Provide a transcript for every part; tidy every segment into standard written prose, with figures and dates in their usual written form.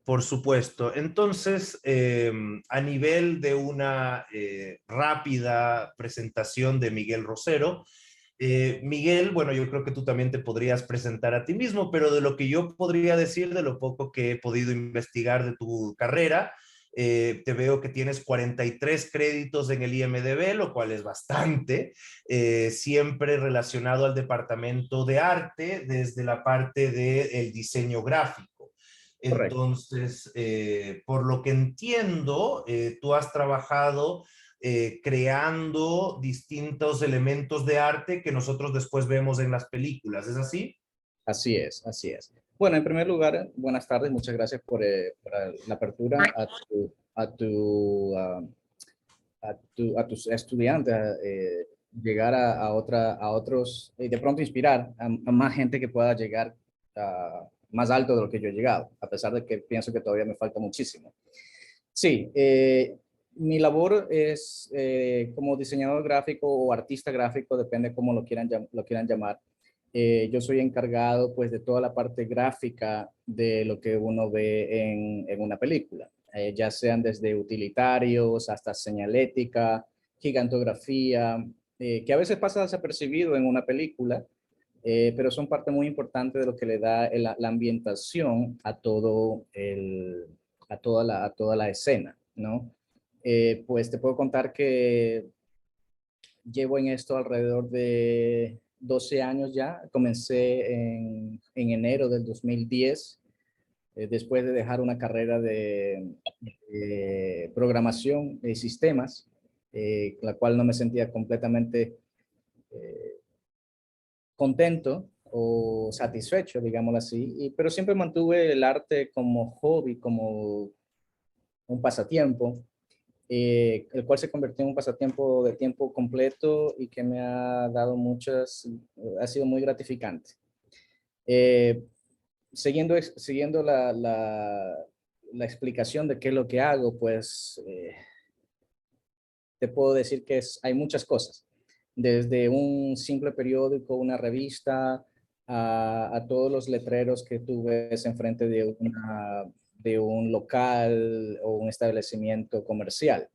Por supuesto. Entonces, a nivel de una rápida presentación de Miguel Rosero, Miguel, bueno, yo creo que tú también te podrías presentar a ti mismo, pero de lo que yo podría decir, de lo poco que he podido investigar de tu carrera, te veo que tienes 43 créditos en el IMDb, lo cual es bastante, siempre relacionado al departamento de arte desde la parte del diseño gráfico. Correcto. Entonces, por lo que entiendo, tú has trabajado creando distintos elementos de arte que nosotros después vemos en las películas. ¿Es así? Así es, así es. Bueno, en primer lugar, buenas tardes, muchas gracias por la apertura a tus estudiantes, llegar a otros, y de pronto inspirar a más gente que pueda llegar más alto de lo que yo he llegado, a pesar de que pienso que todavía me falta muchísimo. Sí, mi labor es como diseñador gráfico o artista gráfico, depende cómo lo quieran llamar. Yo soy encargado pues de toda la parte gráfica de lo que uno ve en una película, ya sean desde utilitarios hasta señalética, gigantografía, que a veces pasa desapercibido en una película, pero son parte muy importante de lo que le da la ambientación a a toda la escena, ¿no? Pues te puedo contar que llevo en esto alrededor de 12 años ya. Comencé en enero del 2010, después de dejar una carrera de programación de sistemas, la cual no me sentía completamente eh, contento o satisfecho, digámoslo así, pero siempre mantuve el arte como hobby, como un pasatiempo, el cual se convirtió en un pasatiempo de tiempo completo y que me ha dado ha sido muy gratificante. Eh, siguiendo la explicación de qué es lo que hago, pues te puedo decir que hay muchas cosas, desde un simple periódico, una revista, a todos los letreros que tú ves enfrente de un local o un establecimiento comercial.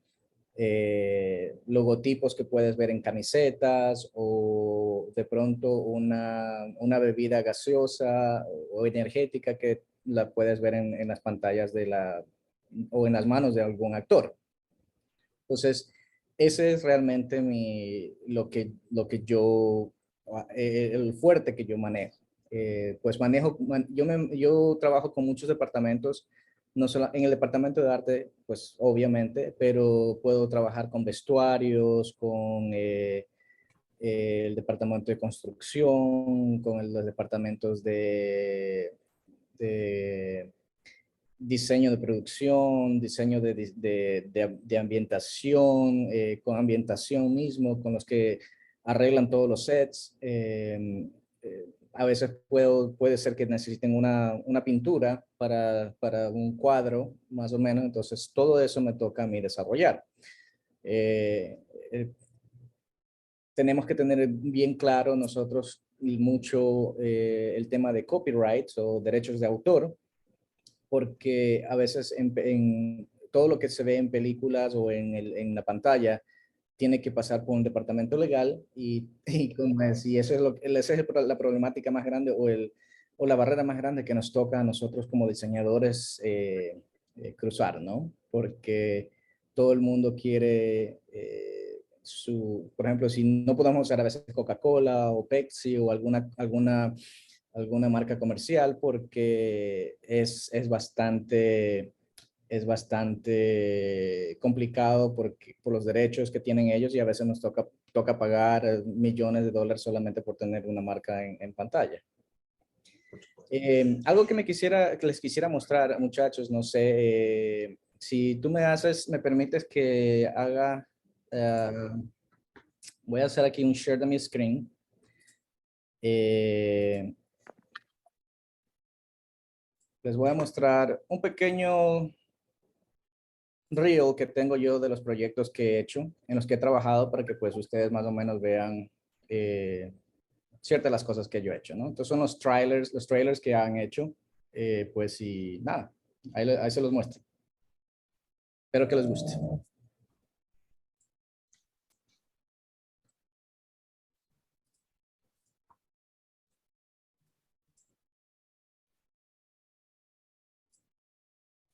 Logotipos que puedes ver en camisetas o de pronto una bebida gaseosa o energética que la puedes ver en las pantallas o en las manos de algún actor. Entonces, ese es realmente lo que yo, el fuerte que yo manejo. Pues yo trabajo con muchos departamentos, no solo en el departamento de arte, pues obviamente, pero puedo trabajar con vestuarios, con el departamento de construcción, con los departamentos de diseño de producción, diseño de ambientación, con ambientación mismo, con los que arreglan todos los sets. A veces puede ser que necesiten una pintura para un cuadro, más o menos, entonces todo eso me toca a mí desarrollar. Eh, eh, Tenemos que tener bien claro nosotros mucho el tema de copyrights o derechos de autor, porque a veces en todo lo que se ve en películas o en la pantalla tiene que pasar por un departamento legal y eso es esa es la problemática más grande o la barrera más grande que nos toca a nosotros como diseñadores cruzar, ¿no? Porque todo el mundo quiere por ejemplo, si no podemos usar a veces Coca-Cola o Pepsi o alguna marca comercial porque es bastante complicado por los derechos que tienen ellos y a veces nos toca pagar millones de dólares solamente por tener una marca en pantalla. Algo que les quisiera mostrar, muchachos, no sé, si tú me permites que haga, voy a hacer aquí un share de mi screen. Les voy a mostrar un pequeño reel que tengo yo de los proyectos que he hecho, en los que he trabajado para que pues ustedes más o menos vean ciertas de las cosas que yo he hecho, ¿no? Entonces son los trailers que han hecho, pues y nada, Ahí se los muestro. Espero que les guste.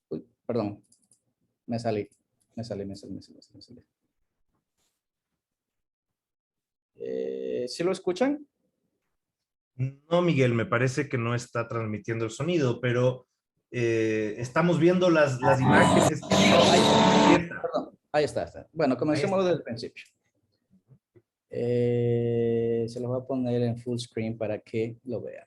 Uy, perdón, me salí. ¿Sí lo escuchan? No, Miguel, me parece que no está transmitiendo el sonido, pero estamos viendo las imágenes. Ahí está. Perdón, ahí está. Bueno, Ahí comencemos está. desde el principio. Se los voy a poner en full screen para que lo vean.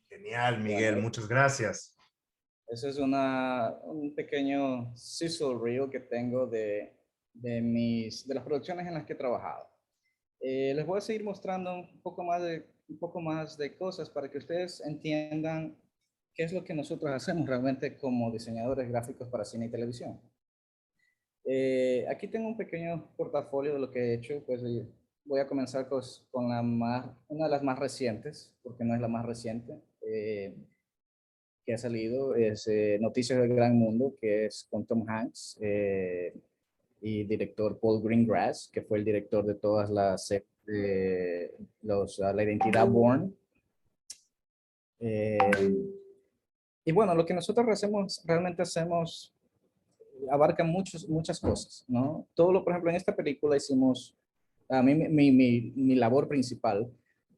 Genial, Miguel, Bueno, muchas gracias. eso es un pequeño sizzle reel que tengo de las producciones en las que he trabajado. Les voy a seguir mostrando un poco más de cosas para que ustedes entiendan qué es lo que nosotros hacemos realmente como diseñadores gráficos para cine y televisión. Aquí tengo un pequeño portafolio de lo que he hecho, pues voy a comenzar con una de las más recientes, porque no es la más reciente, que ha salido, es Noticias del Gran Mundo, que es con Tom Hanks y director Paul Greengrass, que fue el director de todas La Identidad Bourne. Y bueno, lo que nosotros realmente hacemos abarca muchas cosas, ¿no? Por ejemplo, en esta película a mí mi labor principal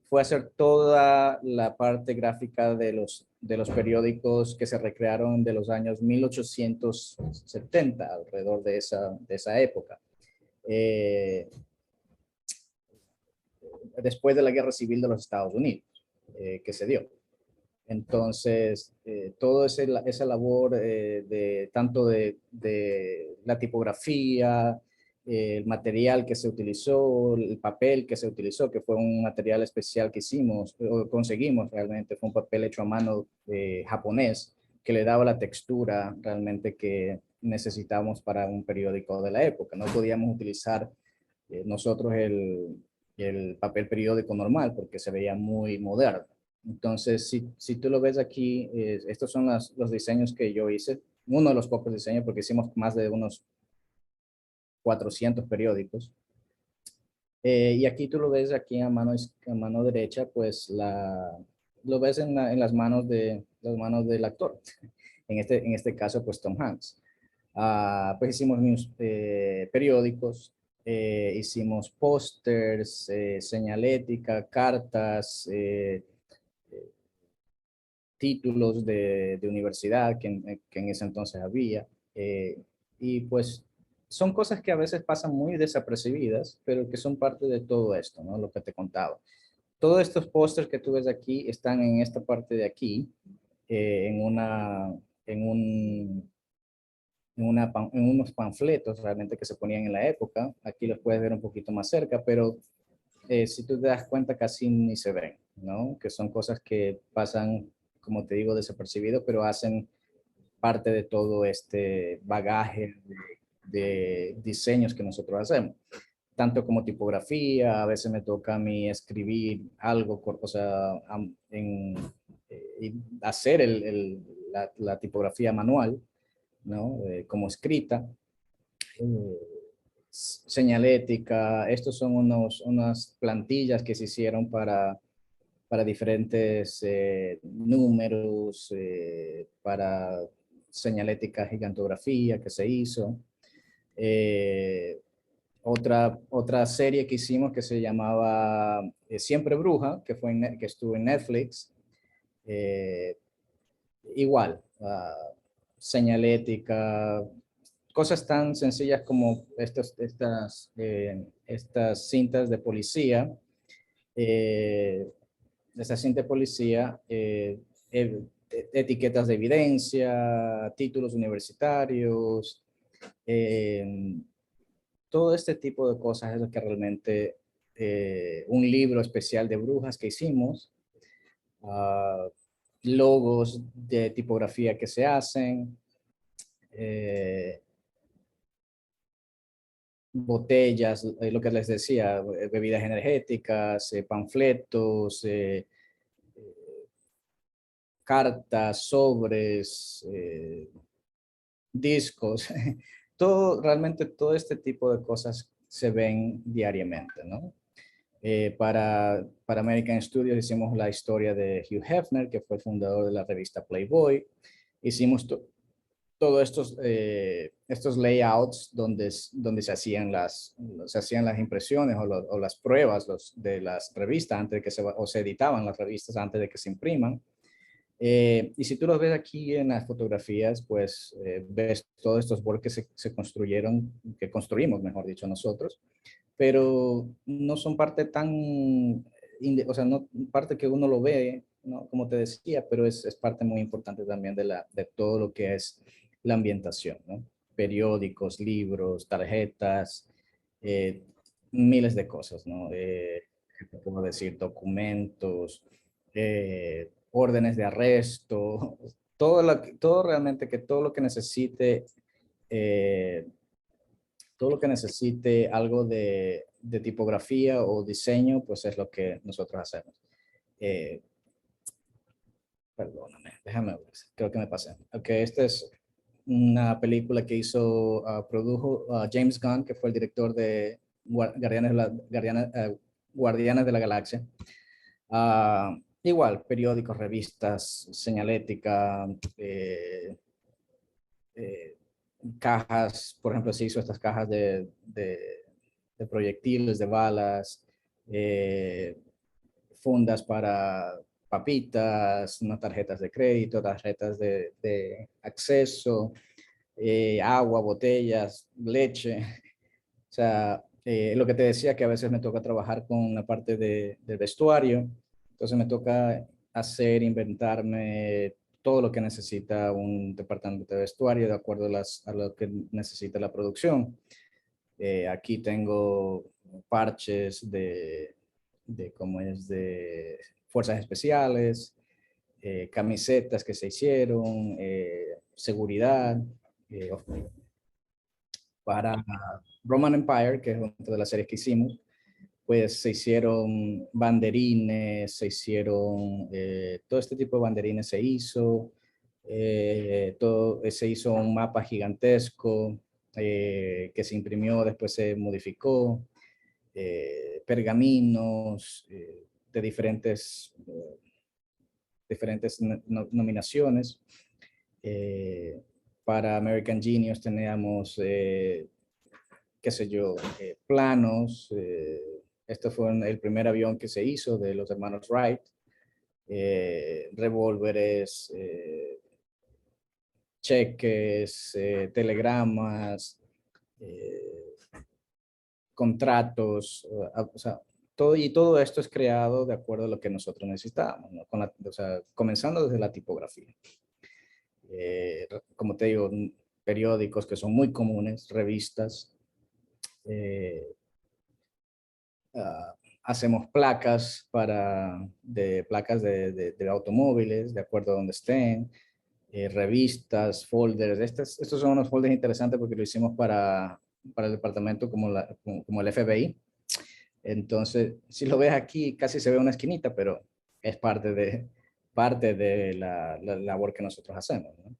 fue hacer toda la parte gráfica de los periódicos que se recrearon de los años 1870, alrededor de esa época. Después de la Guerra Civil de los Estados Unidos, que se dio. Entonces, toda esa labor tanto de la tipografía, el material que se utilizó, el papel que se utilizó, que fue un material especial que conseguimos realmente, fue un papel hecho a mano japonés, que le daba la textura realmente que necesitamos para un periódico de la época. No podíamos utilizar nosotros el papel periódico normal, porque se veía muy moderno. Entonces, si tú lo ves aquí, estos son los diseños que yo hice, uno de los pocos diseños, porque hicimos más de unos 400 periódicos. Y aquí tú lo ves aquí a mano derecha, pues lo ves en las manos del actor. En este caso, pues Tom Hanks. Pues hicimos periódicos, hicimos pósters, señalética, cartas, títulos de universidad que en ese entonces había. Y pues son cosas que a veces pasan muy desapercibidas, pero que son parte de todo esto, ¿no? Lo que te contaba. Todos estos pósters que tú ves aquí están en esta parte de aquí, en en un, en unos panfletos realmente que se ponían en la época. Aquí los puedes ver un poquito más cerca, pero si tú te das cuenta casi ni se ven, ¿no? Que son cosas que pasan, como te digo, desapercibido, pero hacen parte de todo este bagaje de diseños que nosotros hacemos, tanto como tipografía. A veces me toca a mí escribir algo, o sea, hacer la tipografía manual, ¿no? Como escrita, eh, señalética. Estos son unas plantillas que se hicieron para diferentes números, para señalética gigantografía que se hizo. Eh, otra serie que hicimos que se llamaba Siempre Bruja, que estuvo en Netflix. Eh, igual, señalética, cosas tan sencillas como estas cintas de policía, eh, esta cinta de policía, etiquetas de evidencia, títulos universitarios, eh, todo este tipo de cosas es lo que realmente un libro especial de brujas que hicimos, uh, logos de tipografía que se hacen, eh, botellas, lo que les decía, bebidas energéticas, panfletos, cartas, sobres, discos, realmente todo este tipo de cosas se ven diariamente, ¿no? Para American Studios hicimos la historia de Hugh Hefner, que fue el fundador de la revista Playboy. Hicimos todos estos layouts donde se hacían las impresiones o las pruebas de las revistas antes de que o se editaban las revistas antes de que se impriman. Y si tú los ves aquí en las fotografías, pues ves todos estos boards que se construyeron, que construimos, mejor dicho, nosotros, pero no son parte o sea, no parte que uno lo ve, ¿no? Como te decía, pero es parte muy importante también de todo lo que es la ambientación, ¿no? Periódicos, libros, tarjetas, eh, miles de cosas, ¿no? ¿Qué te puedo decir? Documentos, órdenes de arresto, todo realmente, que todo lo que necesite, eh, todo lo que necesite algo de tipografía o diseño, pues es lo que nosotros hacemos. Eh, Perdóname, déjame ver, creo que me pasé. Ok, esta es una película que produjo James Gunn, que fue el director de Guardianes de la Galaxia. Igual, periódicos, revistas, señalética, eh, cajas, por ejemplo, se hizo estas cajas de proyectiles, de balas, fundas para papitas, unas tarjetas de crédito, tarjetas de acceso, agua, botellas, leche. O sea, lo que te decía, que a veces me toca trabajar con la parte del vestuario, entonces me toca inventarme todo lo que necesita un departamento de vestuario de acuerdo a lo que necesita la producción. Aquí tengo parches cómo es, de fuerzas especiales, camisetas que se hicieron, seguridad, para Roman Empire, que es otra de las series que hicimos, pues se hicieron banderines, se hicieron, todo este tipo de banderines se hizo, se hizo un mapa gigantesco que se imprimió, después se modificó, pergaminos de diferentes nominaciones. Para American Genius teníamos, qué sé yo, planos. Este fue el primer avión que se hizo de los hermanos Wright. Revólveres, cheques, telegramas, eh, contratos, o sea, todo esto es creado de acuerdo a lo que nosotros necesitábamos, ¿no? O sea, comenzando desde la tipografía. Como te digo, periódicos que son muy comunes, revistas. eh, uh, Hacemos placas placas de automóviles, de acuerdo a donde estén, revistas, folders. Estos son unos folders interesantes porque lo hicimos para el departamento como el FBI. Entonces, si lo ves aquí, casi se ve una esquinita, pero es parte de la labor que nosotros hacemos, ¿no?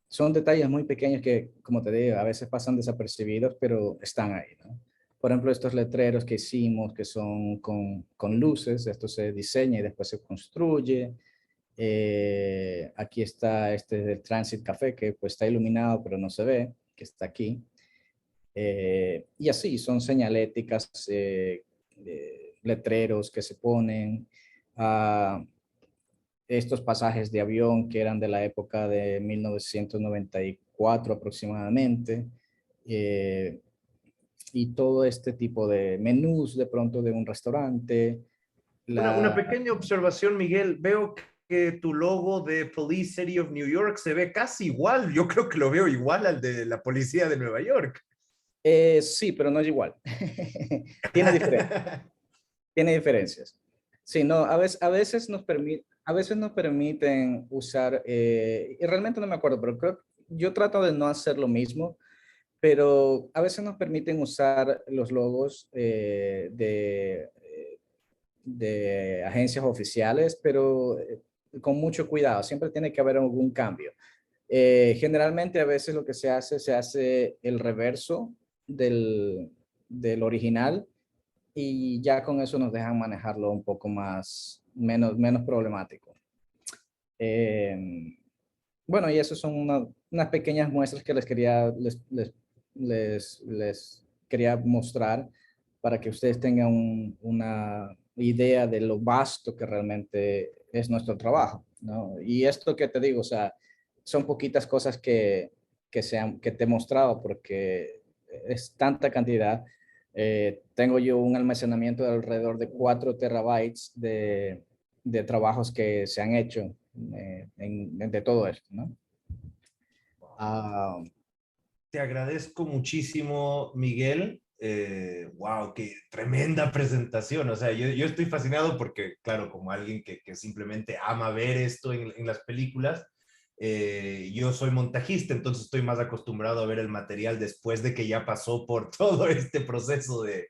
Son detalles muy pequeños que, como te digo, a veces pasan desapercibidos, pero están ahí, ¿no? Por ejemplo, estos letreros que hicimos, que son con luces, esto se diseña y después se construye. Aquí está este del Transit Café, que pues está iluminado, pero no se ve, que está aquí. Y así, son señaléticas, letreros que se ponen. Uh, Estos pasajes de avión que eran de la época de 1994 aproximadamente, eh, y todo este tipo de menús de pronto de un restaurante. Una La, pequeña observación, Miguel. Veo que tu logo de Police City of New York se ve casi igual. Yo creo que lo veo igual al de la policía de Nueva York. sí, pero no es igual. Tiene diferencias. Tiene diferencias. Sí, no, a veces nos permiten usar, y realmente no me acuerdo, pero yo trato de no hacer lo mismo, pero a veces nos permiten usar los logos de agencias oficiales, pero con mucho cuidado, siempre tiene que haber algún cambio. Generalmente a veces lo que se hace el reverso del, del original y ya con eso nos dejan manejarlo un poco menos problemático. Eh, bueno, y eso son unas pequeñas muestras que les quería mostrar para que ustedes tengan una idea de lo vasto que realmente es nuestro trabajo, ¿no? Y esto que te digo, o sea, son poquitas cosas que te he mostrado porque es tanta cantidad. Tengo yo un almacenamiento de alrededor de 4 terabytes de trabajos que se han hecho de todo esto, ¿no? Ah, Te agradezco muchísimo, Miguel. Wow, qué tremenda presentación. O sea, yo estoy fascinado porque, claro, como alguien que simplemente ama ver esto en las películas, yo soy montajista, entonces estoy más acostumbrado a ver el material después de que ya pasó por todo este proceso de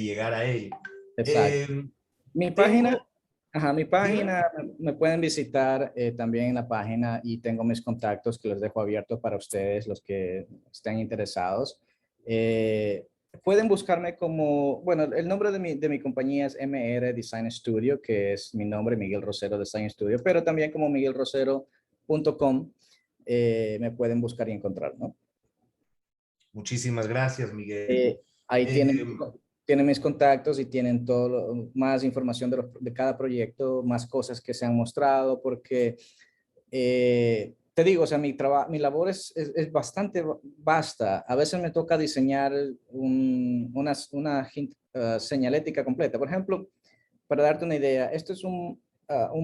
llegar a él. exacto. Eh, Mi página, tengo, ajá, mi dime. página, me pueden visitar también en la página y tengo mis contactos que los dejo abiertos para ustedes, los que estén interesados. Eh, Pueden buscarme como, bueno, el nombre de mi compañía es MR Design Studio, que es mi nombre, Miguel Rosero Design Studio, pero también como miguelrosero.com me pueden buscar y encontrar, ¿no? Muchísimas gracias, Miguel. Ahí Eh, tienen mis contactos y tienen más información de cada proyecto, más cosas que se han mostrado, porque te digo, o sea, mi labor es bastante vasta. A veces me toca diseñar una señalética completa. Por ejemplo, para darte una idea, esto es un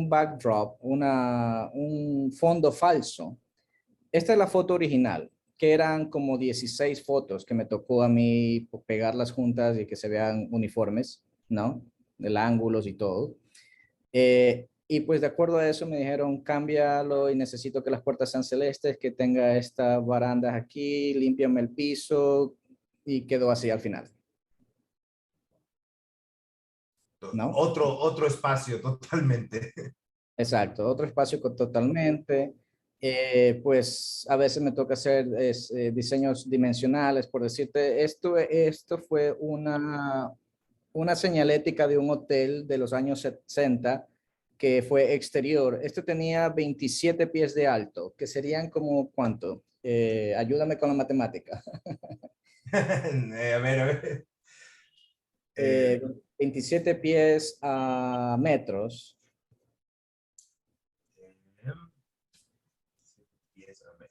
backdrop, un fondo falso. Esta es la foto original, que eran como 16 fotos que me tocó a mí pegarlas juntas y que se vean uniformes, ¿no? El ángulos y todo. Y pues de acuerdo a eso me dijeron, cámbialo y necesito que las puertas sean celestes, que tenga estas barandas aquí, límpiame el piso y quedó así al final, ¿no? Otro espacio totalmente. Exacto, otro espacio totalmente. Pues a veces me toca hacer diseños dimensionales, por decirte, esto fue una señalética de un hotel de los años 60 que fue exterior. Esto tenía 27 pies de alto, que serían como ¿cuánto? Ayúdame con la matemática. A ver, a ver. Eh, Eh, 27 pies a metros.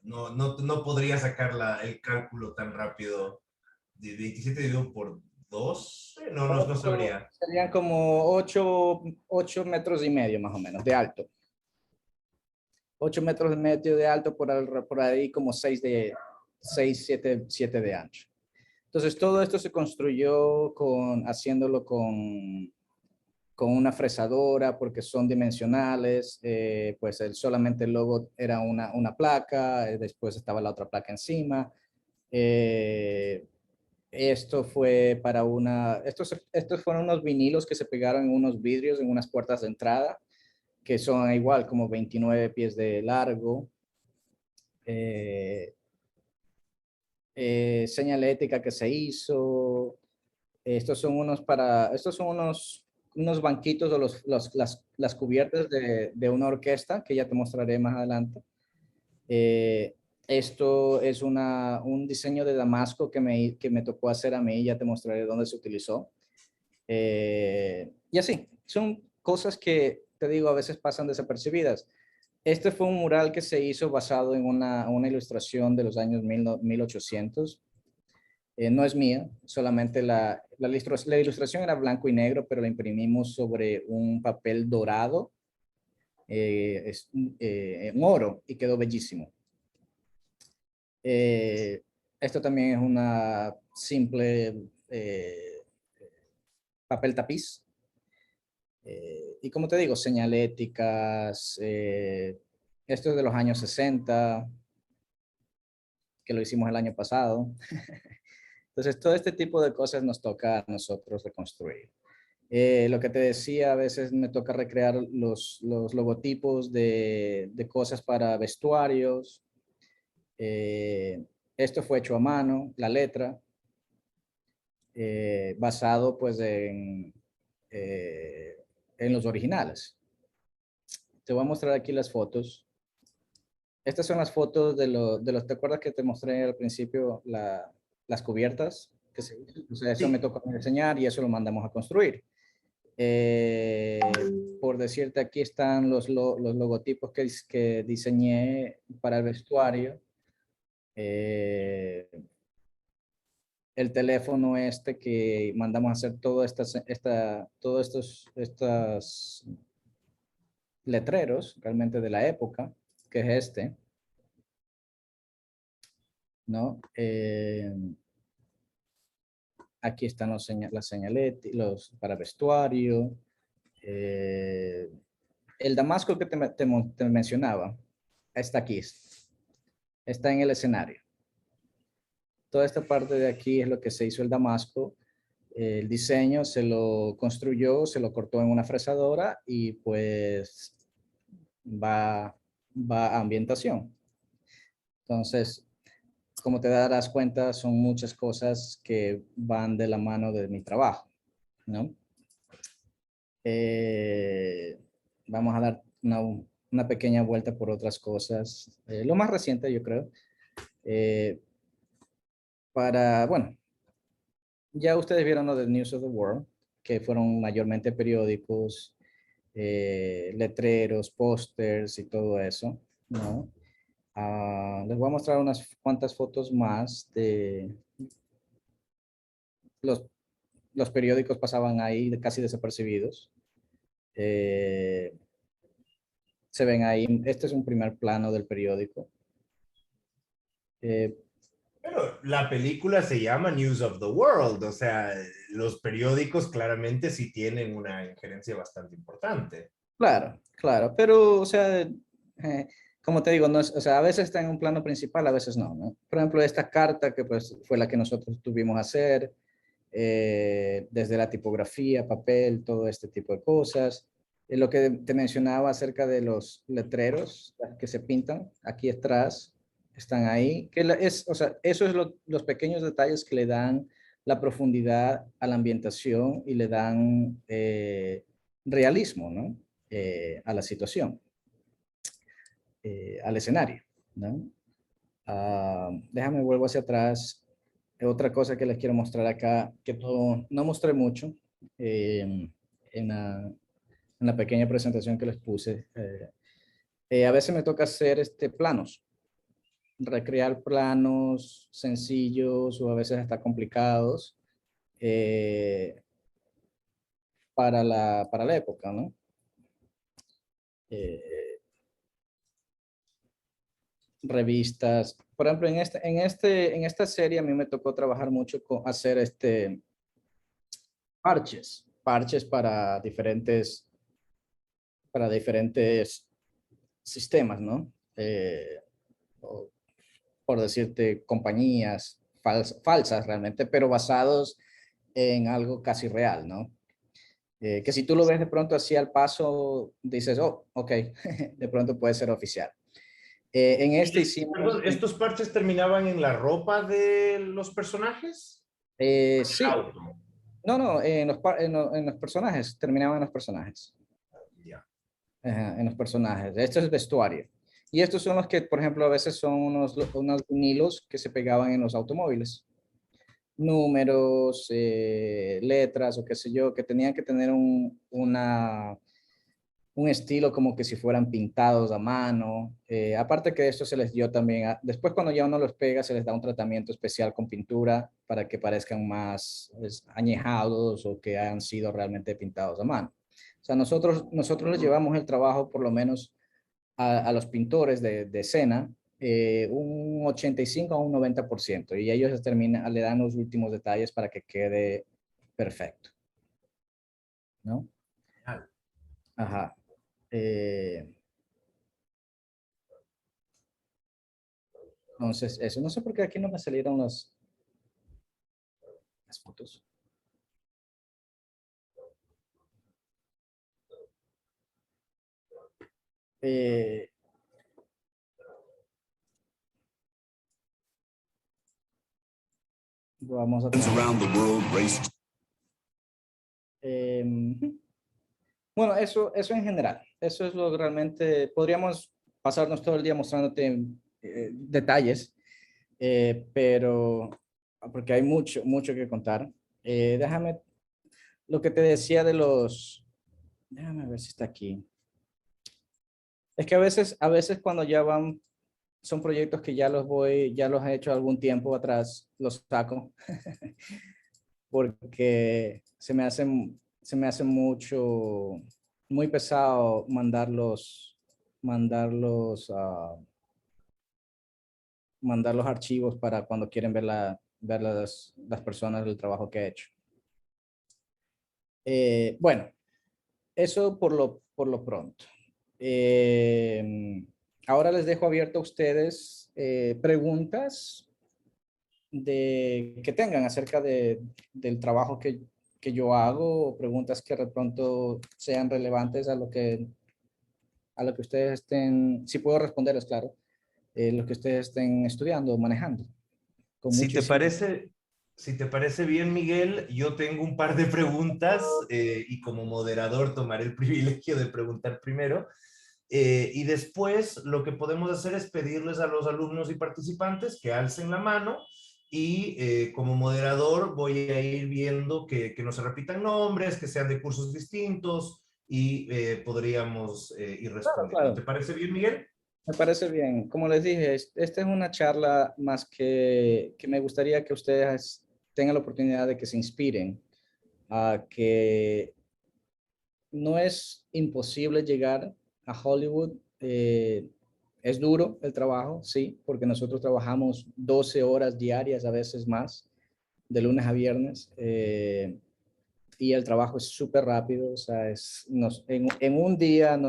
no podría sacar el cálculo tan rápido. De 27 dividido por 2. No sabría. Serían como 8 metros y medio más o menos de alto. 8 metros y medio de alto, por ahí como 7 de ancho. Entonces todo esto se construyó haciéndolo con una fresadora porque son dimensionales, pues solamente el logo era una placa, después estaba la otra placa encima. Esto fue para estos fueron unos vinilos que se pegaron en unos vidrios en unas puertas de entrada, que son igual como 29 pies de largo. Eh, Señalética que se hizo. Estos son unos banquitos o las cubiertas de una orquesta que ya te mostraré más adelante. Esto es un diseño de Damasco que me tocó hacer a mí, ya te mostraré dónde se utilizó. Y así, son cosas que, te digo, a veces pasan desapercibidas. Este fue un mural que se hizo basado en una ilustración de los años 1800. No es mía, solamente la ilustración era blanco y negro, pero la imprimimos sobre un papel dorado, en oro, y quedó bellísimo. Esto también es una simple papel tapiz. Y como te digo, señaléticas, esto es de los años 60, que lo hicimos el año pasado. Entonces, todo este tipo de cosas nos toca a nosotros reconstruir. Lo que te decía, a veces me toca recrear los logotipos de cosas para vestuarios. Esto fue hecho a mano, la letra, basado pues en los originales. Te voy a mostrar aquí las fotos. Estas son las fotos ¿te acuerdas que te mostré al principio las cubiertas? O sea, eso me Sí. tocó diseñar y eso lo mandamos a construir. Eh, por decirte, aquí están los logotipos que diseñé para el vestuario. El teléfono este que mandamos a hacer todos estos letreros realmente de la época, que es este, ¿no? Aquí están las señaletas, los para vestuario. Eh, el Damasco que te mencionaba, está aquí, está en el escenario. Toda esta parte de aquí es lo que se hizo el Damasco. El diseño se lo construyó, se lo cortó en una fresadora y pues va, va a ambientación. Entonces, como te darás cuenta, son muchas cosas que van de la mano de mi trabajo, ¿no? Eh, Vamos a dar una pequeña vuelta por otras cosas. Lo más reciente, yo creo. Eh, bueno, ya ustedes vieron lo de News of the World, que fueron mayormente periódicos, letreros, pósters y todo eso, ¿no? Les voy a mostrar unas cuantas fotos más de los, los periódicos pasaban ahí casi desapercibidos. Eh, Se ven ahí, este es un primer plano del periódico. Eh, Pero la película se llama News of the World, o sea, los periódicos claramente sí tienen una injerencia bastante importante. Claro, claro, pero, o sea, como te digo, no es, o sea, a veces está en un plano principal, a veces no, ¿no? Por ejemplo, esta carta que pues fue la que nosotros tuvimos a hacer, desde la tipografía, papel, todo este tipo de cosas. Lo que te mencionaba acerca de los letreros que se pintan aquí atrás, están ahí, que es, o sea, eso es los pequeños detalles que le dan la profundidad a la ambientación y le dan realismo, ¿no? A la situación, al escenario, ¿no? Déjame vuelvo hacia atrás. Otra cosa que les quiero mostrar acá, que no mostré mucho en la pequeña presentación que les puse. A veces me toca hacer planos, recrear planos sencillos o a veces hasta complicados eh, para la época, ¿no? Eh, revistas. Por ejemplo, en esta serie a mí me tocó trabajar mucho con hacer parches para diferentes sistemas, ¿no? O, por decirte, compañías falsas realmente, pero basados en algo casi real, ¿no? Que si tú lo ves de pronto así al paso, dices, oh, ok, de pronto puede ser oficial. En este hicimos... Perdón, ¿estos parches terminaban en la ropa de los personajes? El sí, auto. no, no, en los personajes, terminaban en los personajes. Ya. Ajá, en los personajes. Esto es vestuario. Y estos son los que, por ejemplo, a veces son unos vinilos que se pegaban en los automóviles. Números, letras o qué sé yo, que tenían que tener un estilo como que si fueran pintados a mano. Aparte que esto se les dio también, después cuando ya uno los pega, se les da un tratamiento especial con pintura para que parezcan más añejados o que hayan sido realmente pintados a mano. O sea, nosotros les llevamos el trabajo por lo menos a los pintores de escena, un 85 a un 90%, y ellos le dan los últimos detalles para que quede perfecto, ¿no? Ajá. Eh, entonces, eso, no sé por qué aquí no me salieron las fotos. Eh, vamos a eh, bueno, eso en general, eso es lo realmente, podríamos pasarnos todo el día mostrándote detalles, pero porque hay mucho, mucho que contar. Déjame, lo que te decía déjame ver si está aquí. Es que a veces cuando ya son proyectos que ya los he hecho algún tiempo atrás, los saco, porque se me hace muy pesado mandarlos, mandar los archivos para cuando quieren ver las personas el trabajo que he hecho. Bueno, eso por lo pronto. Ahora les dejo abierto a ustedes preguntas que tengan acerca del trabajo que yo hago, o preguntas que de pronto sean relevantes a lo que ustedes estén, si puedo responderles, claro, lo que ustedes estén estudiando o manejando. Con Si te muchísimo. parece, si te parece bien, Miguel, yo tengo un par de preguntas y como moderador tomaré el privilegio de preguntar primero. Y después lo que podemos hacer es pedirles a los alumnos y participantes que alcen la mano y como moderador voy a ir viendo que no se repitan nombres, que sean de cursos distintos y podríamos ir Claro, respondiendo. ¿Te claro. parece bien, Miguel? Me parece bien. Como les dije, esta es una charla más que me gustaría que ustedes tengan la oportunidad de que se inspiren a que no es imposible llegar a Hollywood. Es duro el trabajo, sí, porque nosotros trabajamos 12 horas diarias, a veces más, de lunes a viernes. y el trabajo es súper rápido, o sea, en un día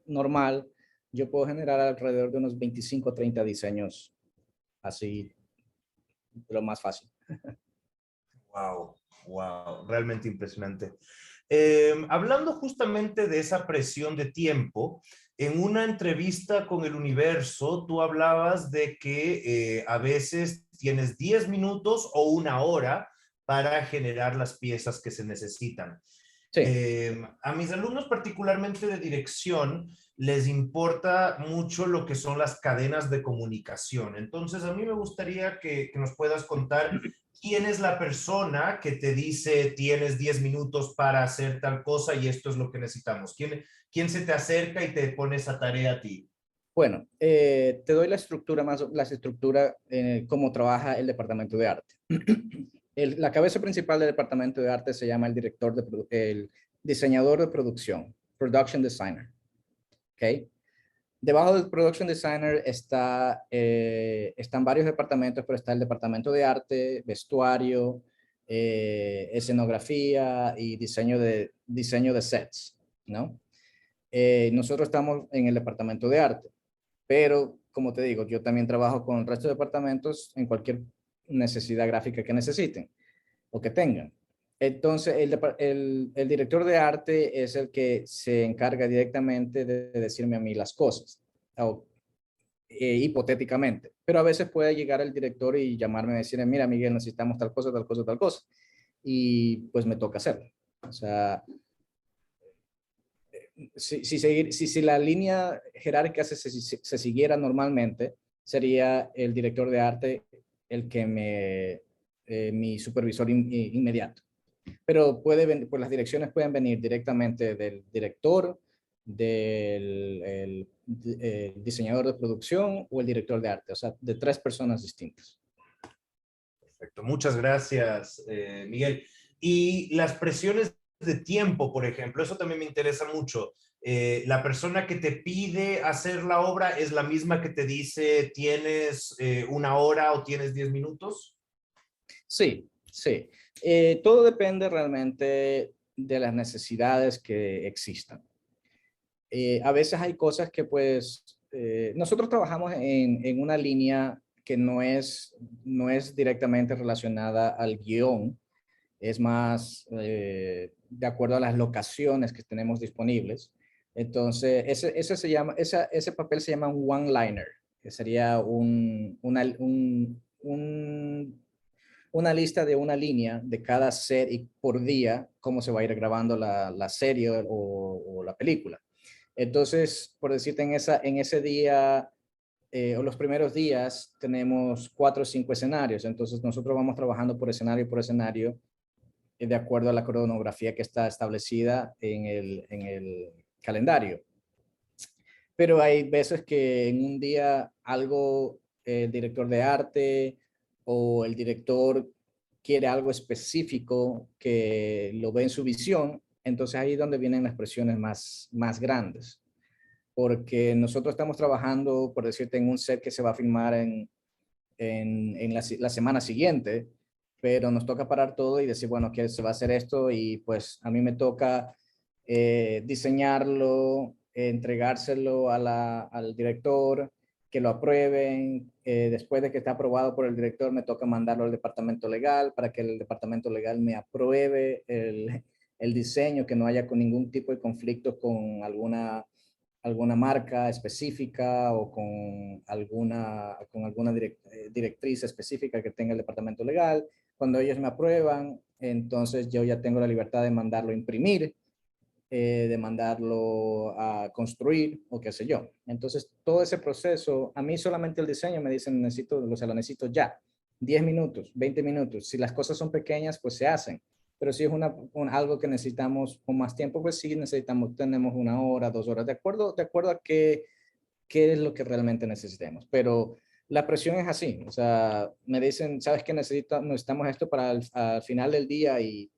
normal, yo puedo generar alrededor de unos 25 o 30 diseños, así, lo más fácil. Wow, wow, realmente impresionante. Hablando justamente de esa presión de tiempo, en una entrevista con El Universo, tú hablabas de que a veces tienes 10 minutos o una hora para generar las piezas que se necesitan. Sí, A mis alumnos, particularmente de dirección, les importa mucho lo que son las cadenas de comunicación. Entonces, a mí me gustaría que nos puedas contar quién es la persona que te dice tienes 10 minutos para hacer tal cosa y esto es lo que necesitamos. ¿Quién se te acerca y te pone esa tarea a ti? bueno, te doy la estructura, cómo trabaja el departamento de arte. La cabeza principal del departamento de arte se llama el diseñador de producción, production designer, ¿ok? Debajo del production designer están varios departamentos, pero está el departamento de arte, vestuario, escenografía y diseño de sets, ¿no? Nosotros estamos en el departamento de arte, pero como te digo, yo también trabajo con el resto de departamentos en cualquier necesidad gráfica que necesiten o que tengan. Entonces, el director de arte es el que se encarga directamente de decirme a mí las cosas, o, hipotéticamente. Pero a veces puede llegar el director y llamarme y decirme, mira, Miguel, necesitamos tal cosa, tal cosa, tal cosa. Y pues me toca hacerlo. O sea, si la línea jerárquica se siguiera normalmente, sería el director de arte el que mi supervisor inmediato. Pero pues las direcciones pueden venir directamente del director, del diseñador de producción o el director de arte, o sea, de tres personas distintas. Perfecto, muchas gracias, Miguel. Y las presiones de tiempo, por ejemplo, eso también me interesa mucho. La persona que te pide hacer la obra es la misma que te dice tienes una hora o tienes 10 minutos. Sí, sí. Todo depende realmente de las necesidades que existan. A veces hay cosas que pues nosotros trabajamos en una línea que no es directamente relacionada al guión, es más de acuerdo a las locaciones que tenemos disponibles. Entonces, ese papel se llama un one-liner, que sería una lista de una línea de cada set y por día, cómo se va a ir grabando la serie o la película. Entonces, por decirte, en ese día o los primeros días tenemos 4 o 5 escenarios. Entonces, nosotros vamos trabajando por escenario, de acuerdo a la cronografía que está establecida en el calendario. Pero hay veces que en un día el director de arte o el director quiere algo específico que lo ve en su visión, entonces ahí es donde vienen las presiones más grandes. Porque nosotros estamos trabajando, por decirte, en un set que se va a filmar en la semana siguiente, pero nos toca parar todo y decir, bueno, que se va a hacer esto y pues a mí me toca diseñarlo, entregárselo al director, que lo aprueben. Después de que está aprobado por el director, me toca mandarlo al departamento legal para que el departamento legal me apruebe el diseño, que no haya con ningún tipo de conflicto con alguna marca específica o con alguna directriz específica que tenga el departamento legal. Cuando ellos me aprueban, entonces yo ya tengo la libertad de mandarlo a imprimir, de mandarlo a construir o qué sé yo. Entonces, todo ese proceso, a mí solamente el diseño me dicen, lo necesito ya. 10 minutos, 20 minutos. Si las cosas son pequeñas, pues se hacen. Pero si es algo que necesitamos con más tiempo, pues sí tenemos una hora, 2 horas, de acuerdo a qué es lo que realmente necesitemos. Pero la presión es así. O sea, me dicen, ¿sabes qué? Necesitamos esto para al final del día y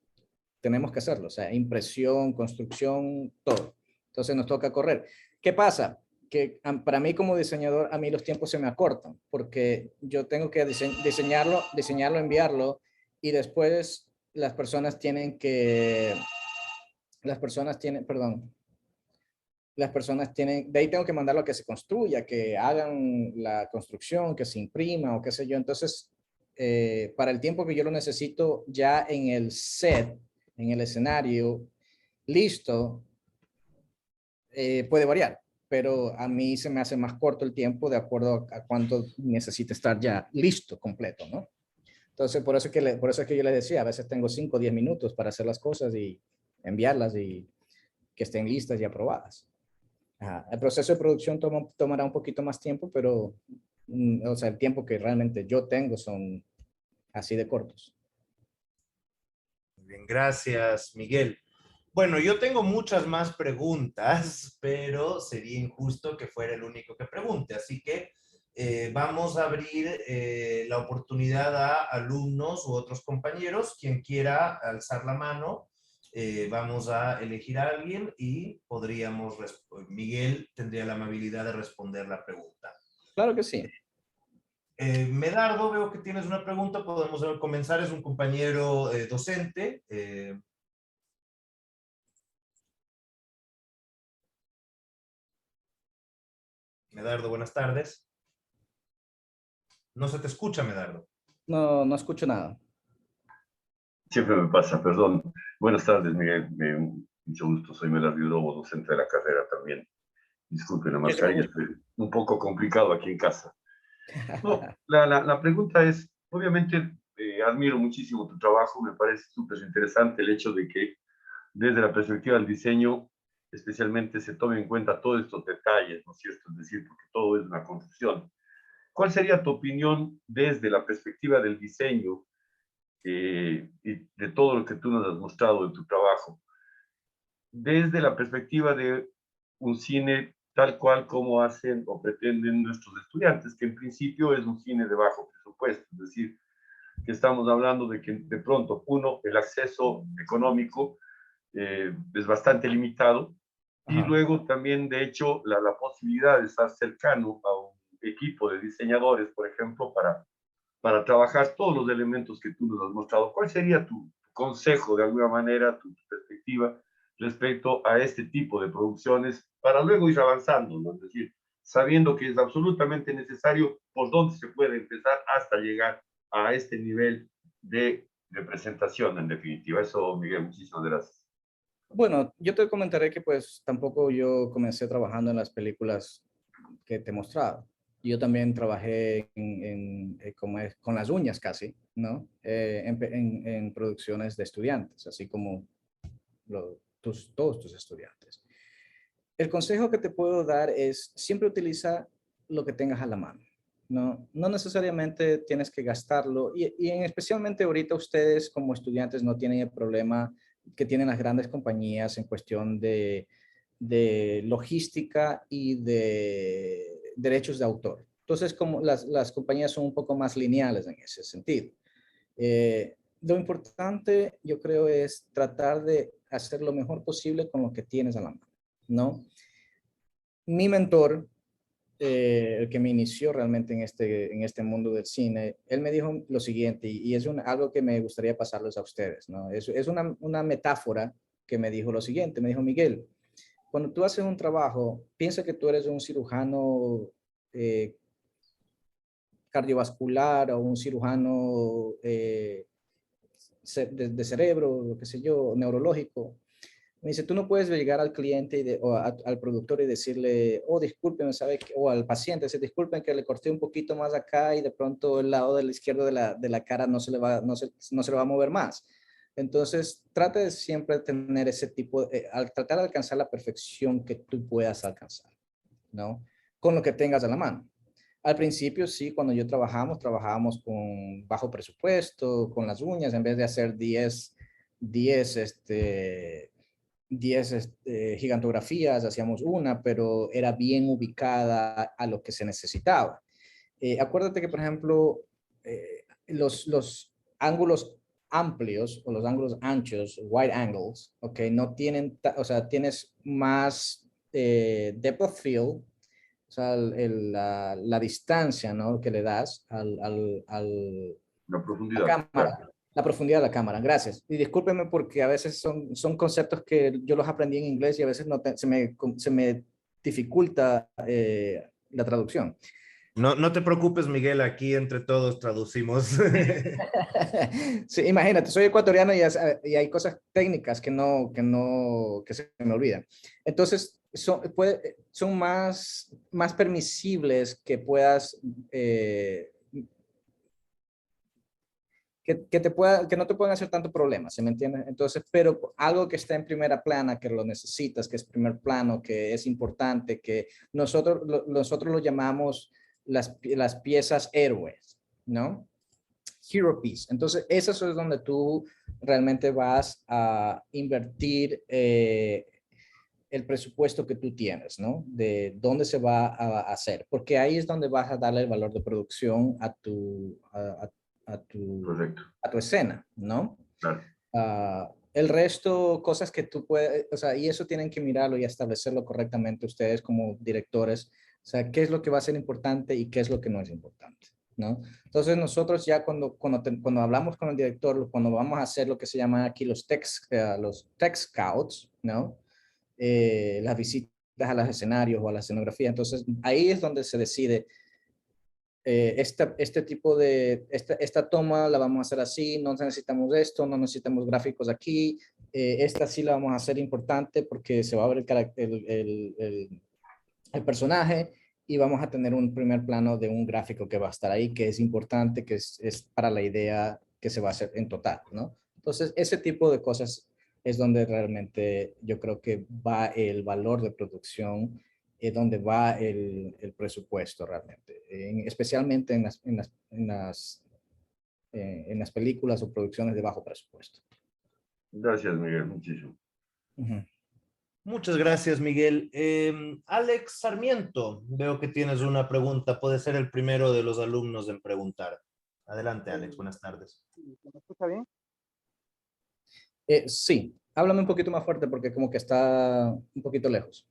tenemos que hacerlo, o sea, impresión, construcción, todo. Entonces nos toca correr. ¿Qué pasa? Que para mí como diseñador, a mí los tiempos se me acortan, porque yo tengo que diseñarlo, enviarlo, y después las personas tienen que, perdón, las personas tienen, de ahí tengo que mandarlo a que se construya, que hagan la construcción, que se imprima o qué sé yo. Entonces, para el tiempo que yo lo necesito ya en el set, en el escenario, listo, puede variar, pero a mí se me hace más corto el tiempo de acuerdo a cuánto necesita estar ya listo, completo, ¿no? Entonces, por eso es que yo les decía, a veces tengo 5 o 10 minutos para hacer las cosas y enviarlas y que estén listas y aprobadas. Ajá. El proceso de producción tomará un poquito más tiempo, pero, o sea, el tiempo que realmente yo tengo son así de cortos. Bien, gracias, Miguel. Bueno, yo tengo muchas más preguntas, pero sería injusto que fuera el único que pregunte. Así que vamos a abrir la oportunidad a alumnos u otros compañeros. Quien quiera alzar la mano, vamos a elegir a alguien y podríamos, Miguel tendría la amabilidad de responder la pregunta. Claro que sí. Medardo, veo que tienes una pregunta, podemos comenzar, es un compañero docente. Medardo, buenas tardes. No se te escucha, Medardo. No, no escucho nada. Siempre me pasa, perdón. Buenas tardes, Miguel. Mucho gusto, soy Melar Viurobo, docente de la carrera también. Disculpe, la Muchísimo mascarilla gusto. es un poco complicado aquí en casa. No, la pregunta es, obviamente, admiro muchísimo tu trabajo, me parece súper interesante el hecho de que desde la perspectiva del diseño, especialmente se tomen en cuenta todos estos detalles, ¿no es cierto? Es decir, porque todo es una construcción. ¿Cuál sería tu opinión desde la perspectiva del diseño y de todo lo que tú nos has mostrado en tu trabajo, desde la perspectiva de un cine tal cual como hacen o pretenden nuestros estudiantes, que en principio es un cine de bajo presupuesto, es decir, que estamos hablando de que de pronto, uno, el acceso económico es bastante limitado, y Ajá. luego también, de hecho, la posibilidad de estar cercano a un equipo de diseñadores, por ejemplo, para trabajar todos los elementos que tú nos has mostrado. ¿Cuál sería tu consejo, de alguna manera, tu perspectiva respecto a este tipo de producciones para luego ir avanzando, ¿no? Es decir, sabiendo que es absolutamente necesario por dónde se puede empezar hasta llegar a este nivel de representación, en definitiva. Eso, Miguel, muchísimas gracias. Bueno, yo te comentaré que pues tampoco yo comencé trabajando en las películas que te he mostrado. Yo también trabajé como es, con las uñas casi, ¿no? En producciones de estudiantes, así como todos tus estudiantes. El consejo que te puedo dar es siempre utiliza lo que tengas a la mano. No, no necesariamente tienes que gastarlo y especialmente ahorita ustedes como estudiantes no tienen el problema que tienen las grandes compañías en cuestión de logística y de derechos de autor. Entonces, como las compañías son un poco más lineales en ese sentido. Lo importante, yo creo, es tratar de hacer lo mejor posible con lo que tienes a la mano, ¿no? Mi mentor, el que me inició realmente en este mundo del cine, él me dijo lo siguiente, y es algo que me gustaría pasarles a ustedes, ¿no? Es una metáfora que me dijo lo siguiente, me dijo, Miguel, cuando tú haces un trabajo, piensa que tú eres un cirujano cardiovascular o un cirujano de cerebro, lo que sé yo, neurológico. Me dice, tú no puedes llegar al cliente o al productor y decirle, oh, disculpen, ¿sabe? O al paciente, decir, disculpen que le corté un poquito más acá y de pronto el lado de la izquierda de la cara no se le va, no se le va a mover más. Entonces, trata de siempre tener ese tipo, al tratar de alcanzar la perfección que tú puedas alcanzar, ¿no? Con lo que tengas a la mano. Al principio, sí, cuando yo trabajábamos con bajo presupuesto, con las uñas, en vez de hacer 10 gigantografías, hacíamos una, pero era bien ubicada a lo que se necesitaba. Acuérdate que, por ejemplo, los ángulos amplios o los ángulos anchos, wide angles, ok, no tienen, o sea, tienes más depth of field, o sea, la distancia, ¿no? Que le das La la profundidad. cámara. La profundidad de la cámara, gracias. Y discúlpeme porque a veces son conceptos que yo los aprendí en inglés y a veces se me dificulta la traducción. No, no te preocupes, Miguel, aquí entre todos traducimos. Sí, imagínate, soy ecuatoriano y hay cosas técnicas que se me olvidan. Entonces, son más permisibles que puedas, que no te puedan hacer tanto problema, ¿se me entiende? Entonces, pero algo que está en primera plana, que lo necesitas, que es primer plano, que es importante, que nosotros lo llamamos las piezas héroes, ¿no? Hero piece. Entonces, eso es donde tú realmente vas a invertir el presupuesto que tú tienes, ¿no? De dónde se va a hacer, porque ahí es donde vas a darle el valor de producción Correcto, a tu escena, ¿no? claro. El resto, cosas que tú puedes, o sea, y eso tienen que mirarlo y establecerlo correctamente ustedes como directores, o sea, qué es lo que va a ser importante y qué es lo que no es importante, ¿no? Entonces nosotros ya cuando hablamos con el director, cuando vamos a hacer lo que se llama aquí los tech scouts, ¿no? Las visitas a los escenarios o a la escenografía, entonces ahí es donde se decide esta toma la vamos a hacer así, no necesitamos esto, no necesitamos gráficos aquí, esta sí la vamos a hacer importante porque se va a ver el personaje y vamos a tener un primer plano de un gráfico que va a estar ahí, que es importante, que es para la idea que se va a hacer en total, ¿no? Entonces, ese tipo de cosas es donde realmente yo creo que va el valor de producción, donde va el presupuesto realmente, especialmente en las películas o producciones de bajo presupuesto. Gracias, Miguel, muchísimo. Ujú. Muchas gracias, Miguel. Alex Sarmiento, veo que tienes una pregunta. Puede ser el primero de los alumnos en preguntar. Adelante, Alex. Buenas tardes. ¿Me escucha bien? Sí, háblame un poquito más fuerte porque como que está un poquito lejos.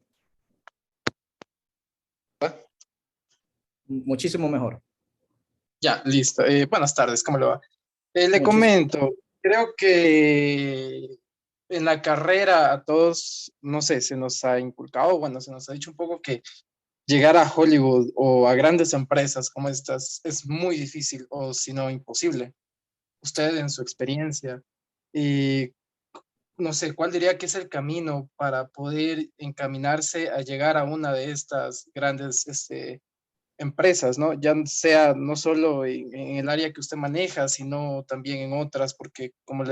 Muchísimo mejor. Ya, listo. Buenas tardes, ¿cómo le va? Le Muchísimo. comento, creo que en la carrera a todos, no sé, se nos ha inculcado, bueno, se nos ha dicho un poco que llegar a Hollywood o a grandes empresas como estas es muy difícil o si no imposible. Usted en su experiencia, y no sé, ¿cuál diría que es el camino para poder encaminarse a llegar a una de estas grandes empresas, ¿no? Ya sea no solo en el área que usted maneja, sino también en otras, porque como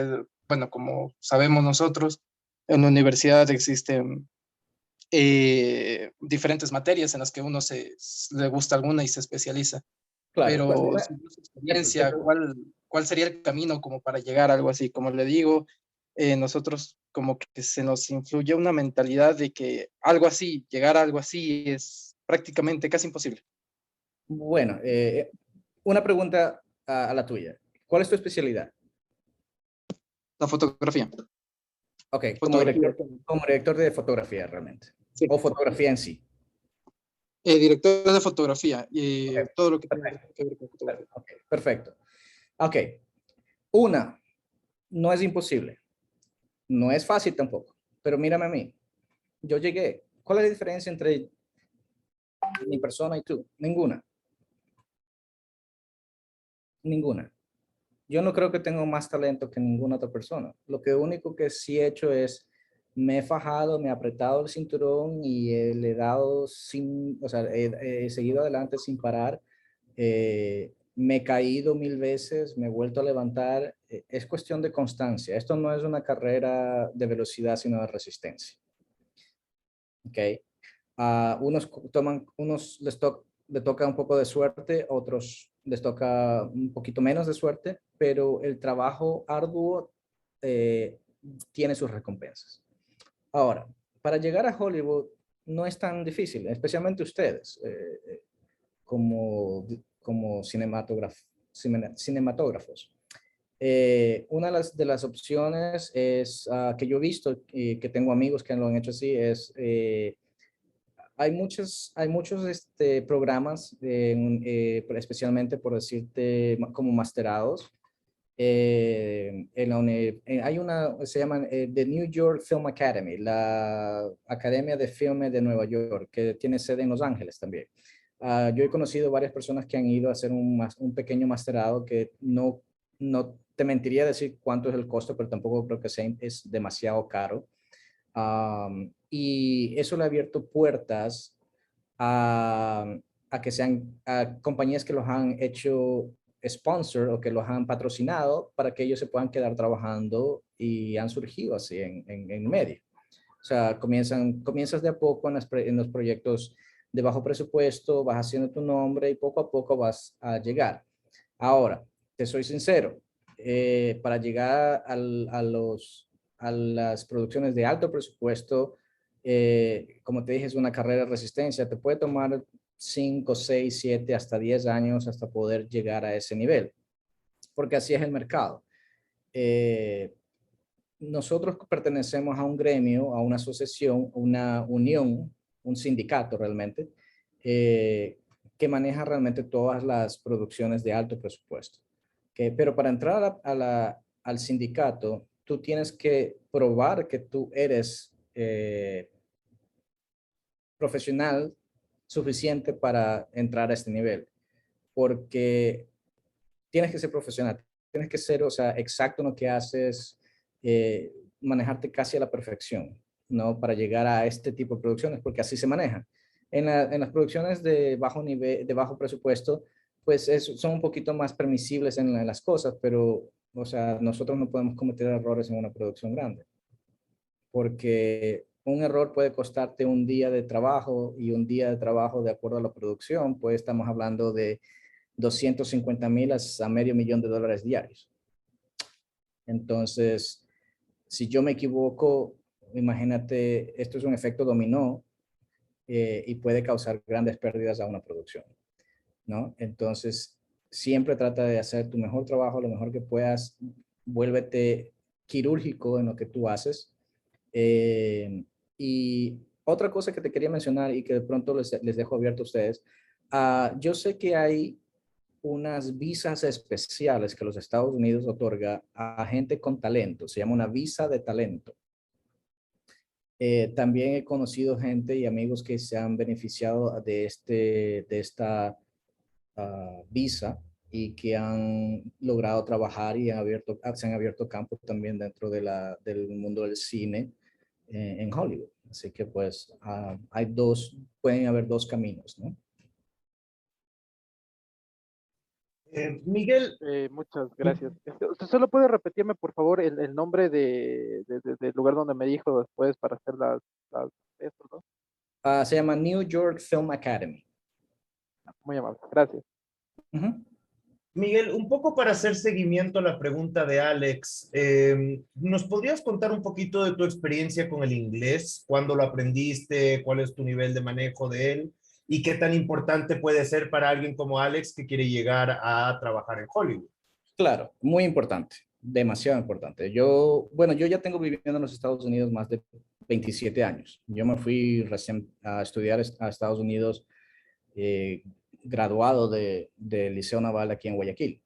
sabemos nosotros, en la universidad existen diferentes materias en las que uno le gusta alguna y se especializa. Claro, pues, Pero según su experiencia, ¿cuál sería el camino como para llegar a algo así? Como le digo, nosotros como que se nos influye una mentalidad de que algo así, llegar a algo así es prácticamente casi imposible. bueno, una pregunta a la tuya. ¿Cuál es tu especialidad? La fotografía. Ok, Fotografía. como director de fotografía realmente. Sí. O fotografía en sí. Director de fotografía y Okay, todo lo que perfecto. tiene que ver con fotografía. Okay, perfecto. Ok, no es imposible. No es fácil tampoco. Pero mírame a mí. Yo llegué. ¿Cuál es la diferencia entre mi persona y tú? Ninguna. Ninguna. Yo no creo que tengo más talento que ninguna otra persona. Lo que único que sí he hecho es me he fajado, me he apretado el cinturón y le he dado o sea, he seguido adelante sin parar. Me he caído 1000 veces, me he vuelto a levantar. Es cuestión de constancia. Esto no es una carrera de velocidad, sino de resistencia. ¿Ok? Unos les toca un poco de suerte, otros les toca un poquito menos de suerte, pero el trabajo arduo tiene sus recompensas. Ahora, para llegar a Hollywood no es tan difícil, especialmente ustedes como cinematógrafos. Una de las opciones es que yo he visto y que tengo amigos que lo han hecho así es hay muchos programas, especialmente por decirte como masterados, Hay una, se llama The New York Film Academy, la Academia de Filme de Nueva York, que tiene sede en Los Ángeles también. Yo he conocido varias personas que han ido a hacer un pequeño masterado que no te mentiría decir cuánto es el costo, pero tampoco creo que es demasiado caro. Y eso le ha abierto puertas a que sean a compañías que los han hecho sponsor o que los han patrocinado para que ellos se puedan quedar trabajando y han surgido así en medio. O sea, comienzas de a poco en los proyectos de bajo presupuesto, vas haciendo tu nombre y poco a poco vas a llegar. Ahora, te soy sincero, para llegar a las producciones de alto presupuesto, como te dije, es una carrera de resistencia, te puede tomar 5, 6, 7, hasta 10 años hasta poder llegar a ese nivel, porque así es el mercado. Nosotros pertenecemos a un gremio, a una asociación, una unión, un sindicato realmente, que maneja realmente todas las producciones de alto presupuesto. Pero para entrar al sindicato, tú tienes que probar que tú eres profesional suficiente para entrar a este nivel, porque tienes que ser profesional, tienes que ser, o sea, exacto en lo que haces, manejarte casi a la perfección, ¿no? Para llegar a este tipo de producciones, porque así se maneja. En las producciones de bajo nivel, de bajo presupuesto, pues son un poquito más permisibles en las cosas, pero, o sea, nosotros no podemos cometer errores en una producción grande, porque un error puede costarte un día de trabajo y un día de trabajo de acuerdo a la producción, pues estamos hablando de 250,000 a $500,000 diarios. Entonces, si yo me equivoco, imagínate, esto es un efecto dominó y puede causar grandes pérdidas a una producción, ¿no? Entonces, siempre trata de hacer tu mejor trabajo, lo mejor que puedas, vuélvete quirúrgico en lo que tú haces. Y otra cosa que te quería mencionar y que de pronto les dejo abierto a ustedes, yo sé que hay unas visas especiales que los Estados Unidos otorga a gente con talento, se llama una visa de talento. También he conocido gente y amigos que se han beneficiado de esta visa y que han logrado trabajar y se han abierto campos también dentro del mundo del cine en Hollywood. Así que pues pueden haber dos caminos, ¿no? Miguel, Muchas gracias. ¿Usted solo puede repetirme, por favor, el nombre del lugar donde me dijo después para hacer esto, ¿no? Se llama New York Film Academy. Muy amable, gracias. Miguel, un poco para hacer seguimiento a la pregunta de Alex, ¿nos podrías contar un poquito de tu experiencia con el inglés? ¿Cuándo lo aprendiste? ¿Cuál es tu nivel de manejo de él? ¿Y qué tan importante puede ser para alguien como Alex que quiere llegar a trabajar en Hollywood? Claro, muy importante, demasiado importante. Bueno, yo ya tengo viviendo en los Estados Unidos más de 27 años. Yo me fui recién a estudiar a Estados Unidos, graduado del Liceo Naval aquí en Guayaquil.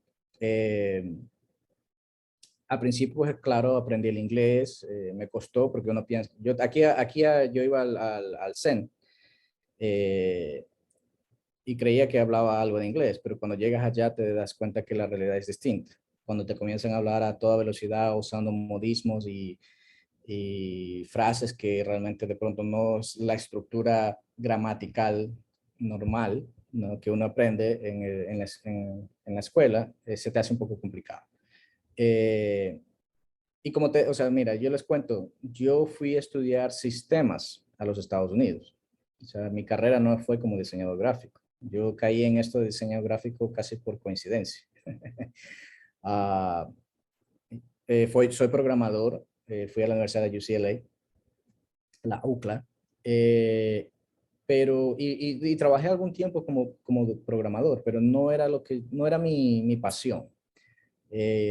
Al principio, pues claro, aprendí el inglés, me costó porque uno piensa, yo iba al CEN y creía que hablaba algo de inglés, pero cuando llegas allá te das cuenta que la realidad es distinta. Cuando te comienzan a hablar a toda velocidad usando modismos y frases que realmente de pronto no es la estructura gramatical normal, ¿no? Que uno aprende en la escuela, se te hace un poco complicado. Y o sea, mira, yo les cuento, yo fui a estudiar sistemas a los Estados Unidos. O sea, mi carrera no fue como diseñador gráfico. Yo caí en esto de diseño gráfico casi por coincidencia. Soy programador, fui a la Universidad de UCLA, la UCLA, y trabajé algún tiempo como programador, pero no era mi pasión.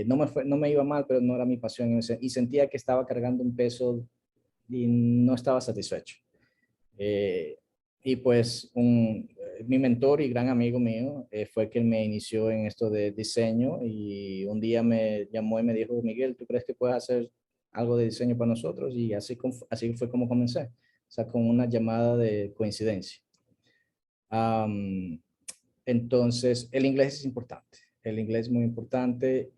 No me iba mal, pero no era mi pasión y sentía que estaba cargando un peso y no estaba satisfecho. Y pues mi mentor y gran amigo mío fue quien me inició en esto de diseño y un día me llamó y me dijo, Miguel, ¿tú crees que puedes hacer algo de diseño para nosotros? Y así fue como comencé, o sea, con una llamada de coincidencia. Am, entonces, el inglés es importante. El inglés es muy importante.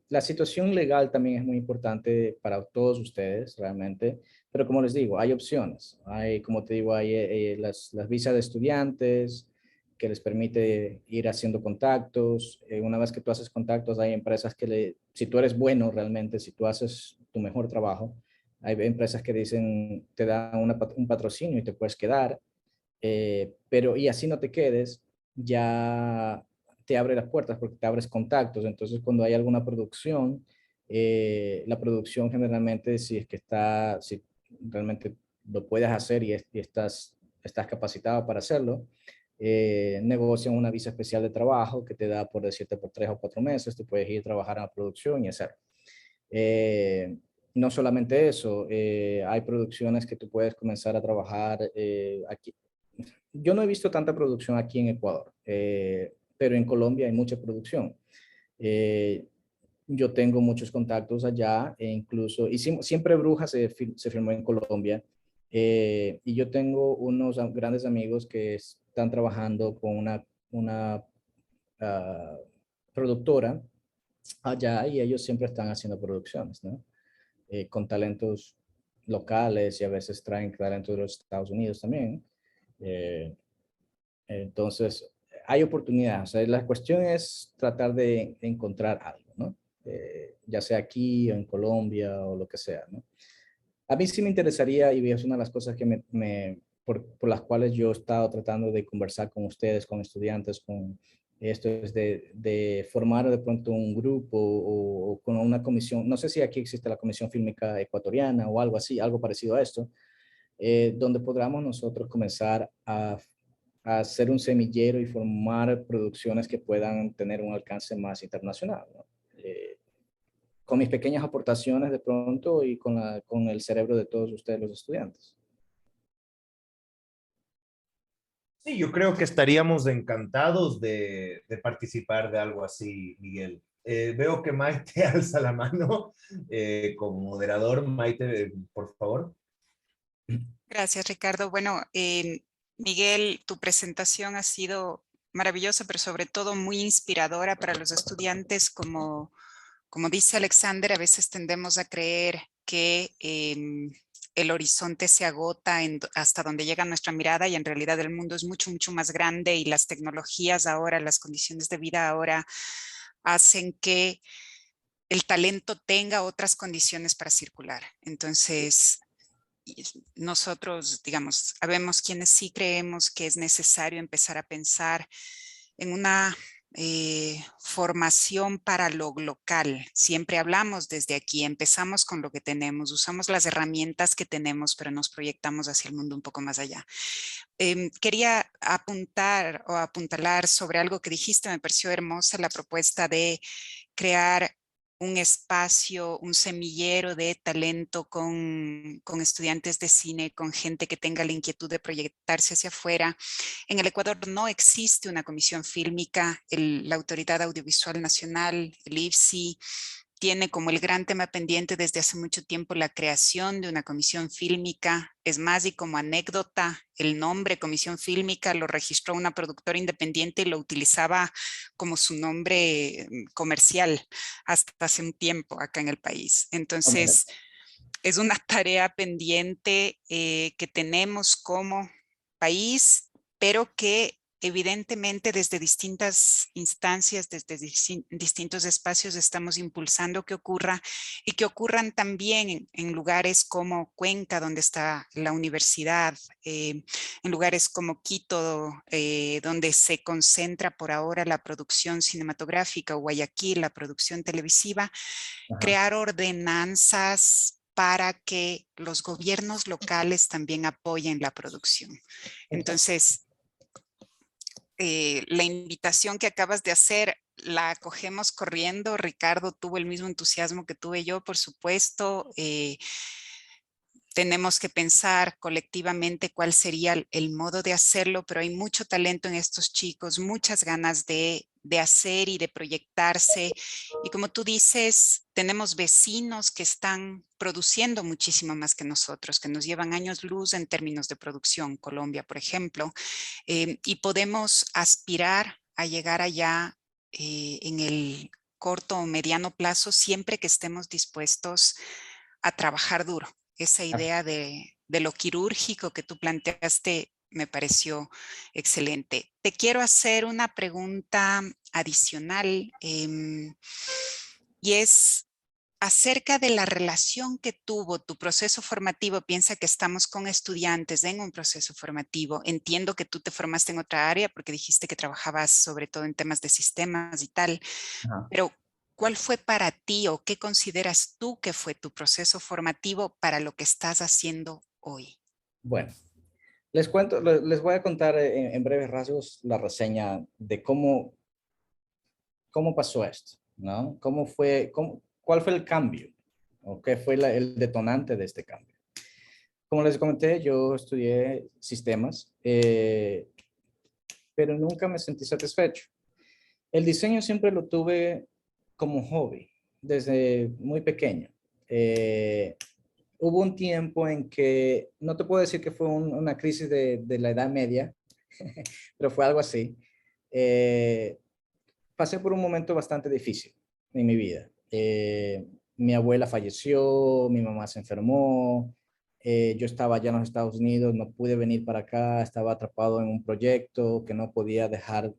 La situación legal también es muy importante para todos ustedes, realmente. Pero como les digo, hay opciones. Hay, como te digo, hay las visas de estudiantes que les permite ir haciendo contactos. Una vez que tú haces contactos, hay empresas si tú eres bueno realmente, si tú haces tu mejor trabajo, hay empresas que dicen, te dan un patrocinio y te puedes quedar. Pero y así no te quedes, ya te abre las puertas porque te abres contactos. Entonces, cuando hay alguna producción, la producción generalmente, si realmente lo puedes hacer y estás capacitado para hacerlo, negocian una visa especial de trabajo que te da, por decirte, por 3 o 4 meses, tú puedes ir a trabajar a la producción y hacerlo. No solamente eso, hay producciones que tú puedes comenzar a trabajar aquí. Yo no he visto tanta producción aquí en Ecuador, pero en Colombia hay mucha producción. Eh, yo tengo muchos contactos allá e incluso, siempre Bruja se filmó en Colombia, y yo tengo unos grandes amigos que están trabajando con una ah, productora allá y ellos siempre están haciendo producciones, ¿no? Con talentos locales y a veces traen talentos de los Estados Unidos también. Eh, entonces, hay oportunidades. O sea, la cuestión es tratar de encontrar algo, ¿no? Ya sea aquí o en Colombia o lo que sea, ¿no? A mí sí me interesaría, y es una de las cosas que por las cuales yo he estado tratando de conversar con ustedes, con estudiantes, con esto es de formar de pronto un grupo o con una comisión. No sé si aquí existe la Comisión Fílmica Ecuatoriana o algo así, algo parecido a esto, donde podamos nosotros comenzar a hacer un semillero y formar producciones que puedan tener un alcance más internacional, ¿no? Con mis pequeñas aportaciones de pronto y con el cerebro de todos ustedes los estudiantes. Sí, yo creo que estaríamos encantados de participar de algo así, Miguel. Veo que Maite alza la mano como moderador. Maite, por favor. Gracias, Ricardo. Bueno, Miguel, tu presentación ha sido maravillosa, pero sobre todo muy inspiradora para los estudiantes. Como dice Alexander, a veces tendemos a creer que el horizonte se agota hasta donde llega nuestra mirada y en realidad el mundo es mucho, mucho más grande y las tecnologías ahora, las condiciones de vida ahora hacen que el talento tenga otras condiciones para circular. Entonces, nosotros, digamos, sabemos quienes sí creemos que es necesario empezar a pensar en una formación para lo local. Siempre hablamos desde aquí, empezamos con lo que tenemos, usamos las herramientas que tenemos, pero nos proyectamos hacia el mundo un poco más allá. Quería apuntar o apuntalar sobre algo que dijiste, me pareció hermosa la propuesta de crear un espacio, un semillero de talento con estudiantes de cine, con gente que tenga la inquietud de proyectarse hacia afuera. En el Ecuador no existe una comisión fílmica, la Autoridad Audiovisual Nacional, el IFSI, tiene como el gran tema pendiente desde hace mucho tiempo la creación de una comisión fílmica. Es más, y como anécdota, el nombre comisión fílmica lo registró una productora independiente y lo utilizaba como su nombre comercial hasta hace un tiempo acá en el país. Entonces, es una tarea pendiente que tenemos como país, pero que evidentemente desde distintas instancias, desde distintos espacios estamos impulsando que ocurra y que ocurran también en lugares como Cuenca, donde está la universidad, en lugares como Quito, donde se concentra por ahora la producción cinematográfica, o Guayaquil, la producción televisiva, crear ordenanzas para que los gobiernos locales también apoyen la producción. Entonces, la invitación que acabas de hacer la acogemos corriendo. Ricardo tuvo el mismo entusiasmo que tuve yo, por supuesto. tenemos que pensar colectivamente cuál sería el modo de hacerlo, pero hay mucho talento en estos chicos, muchas ganas de hacer y de proyectarse. Y como tú dices, tenemos vecinos que están produciendo muchísimo más que nosotros, que nos llevan años luz en términos de producción, Colombia, por ejemplo, y podemos aspirar a llegar allá en el corto o mediano plazo, siempre que estemos dispuestos a trabajar duro. Esa idea de lo quirúrgico que tú planteaste me pareció excelente. Te quiero hacer una pregunta adicional y es acerca de la relación que tuvo tu proceso formativo. Piensa que estamos con estudiantes en un proceso formativo. Entiendo que tú te formaste en otra área porque dijiste que trabajabas sobre todo en temas de sistemas y tal, Ajá. pero ¿cuál fue para ti o qué consideras tú que fue tu proceso formativo para lo que estás haciendo hoy? Bueno, les cuento, les voy a contar en breves rasgos la reseña de cómo pasó esto, ¿no? ¿Cuál fue el cambio? ¿O qué fue el detonante de este cambio? Como les comenté, yo estudié sistemas, pero nunca me sentí satisfecho. El diseño siempre lo tuve como hobby, desde muy pequeño. Hubo un tiempo en que, no te puedo decir que fue una crisis de la Edad Media, pero fue algo así. Pasé por un momento bastante difícil en mi vida. Mi abuela falleció, mi mamá se enfermó, yo estaba allá en los Estados Unidos, no pude venir para acá, estaba atrapado en un proyecto que no podía dejarlo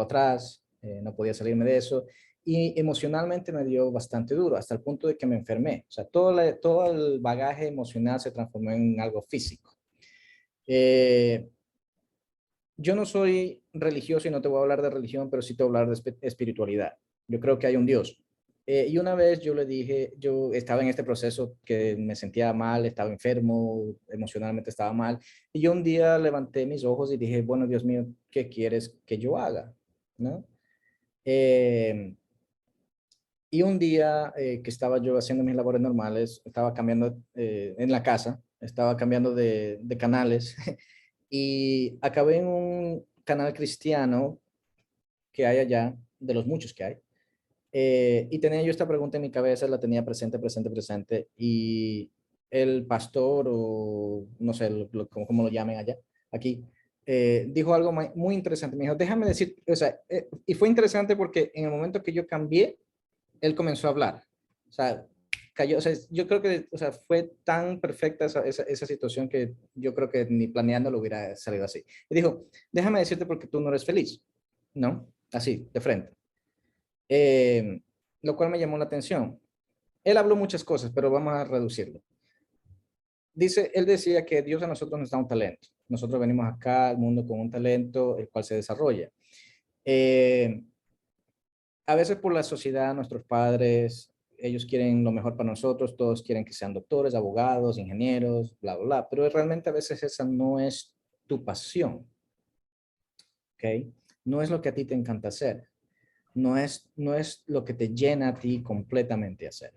atrás, no podía salirme de eso. Y emocionalmente me dio bastante duro, hasta el punto de que me enfermé. O sea, todo el bagaje emocional se transformó en algo físico. Yo no soy religioso y no te voy a hablar de religión, pero sí te voy a hablar de espiritualidad. Yo creo que hay un Dios. Y una vez yo le dije, yo estaba en este proceso que me sentía mal, estaba enfermo, emocionalmente estaba mal. Y yo un día levanté mis ojos y dije, bueno, Dios mío, ¿qué quieres que yo haga? ¿No? Eh, y un día que estaba yo haciendo mis labores normales, estaba cambiando en la casa, estaba cambiando de canales y acabé en un canal cristiano que hay allá, de los muchos que hay. Y tenía yo esta pregunta en mi cabeza, la tenía presente, y el pastor, o no sé cómo lo llamen allá, aquí, dijo algo muy interesante. Me dijo, déjame decir, o sea, y fue interesante porque en el momento que yo cambié, él comenzó a hablar. O sea, cayó, o sea, yo creo que, o sea, fue tan perfecta esa situación que yo creo que ni planeando lo hubiera salido así. Y dijo, déjame decirte porque tú no eres feliz, ¿no? Así, de frente. Eh, lo cual me llamó la atención. Él habló muchas cosas, pero vamos a reducirlo. Él decía que Dios a nosotros nos da un talento. Nosotros venimos acá al mundo con un talento, el cual se desarrolla. Eh, a veces por la sociedad, nuestros padres, ellos quieren lo mejor para nosotros, todos quieren que sean doctores, abogados, ingenieros, bla, bla, bla, pero realmente a veces esa no es tu pasión, ¿ok? No es lo que a ti te encanta hacer, no es lo que te llena a ti completamente hacer,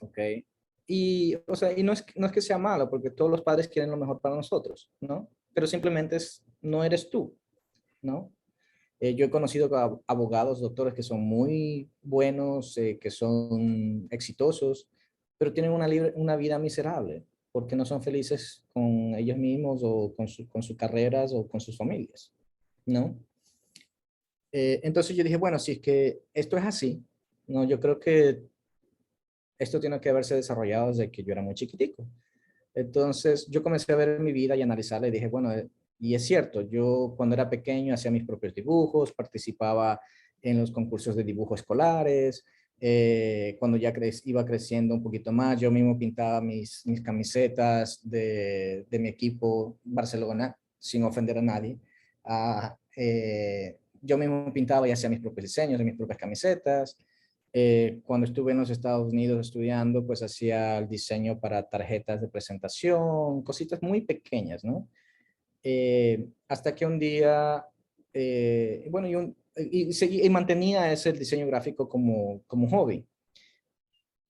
¿ok? Y, o sea, y no es que sea malo, porque todos los padres quieren lo mejor para nosotros, ¿no? Pero simplemente no eres tú, ¿no? Yo he conocido abogados, doctores que son muy buenos, que son exitosos, pero tienen una vida miserable porque no son felices con ellos mismos o con sus carreras o con sus familias, ¿no? Entonces yo dije, bueno, si es que esto es así, no, yo creo que esto tiene que haberse desarrollado desde que yo era muy chiquitico. Entonces yo comencé a ver mi vida y analizarla y dije, bueno, y es cierto, yo cuando era pequeño hacía mis propios dibujos, participaba en los concursos de dibujo escolares, cuando ya iba creciendo un poquito más, yo mismo pintaba mis camisetas de mi equipo Barcelona, sin ofender a nadie. Yo mismo pintaba y hacía mis propios diseños de mis propias camisetas. Cuando estuve en los Estados Unidos estudiando, pues hacía el diseño para tarjetas de presentación, cositas muy pequeñas, ¿no? Hasta que un día, bueno, y mantenía ese diseño gráfico como hobby.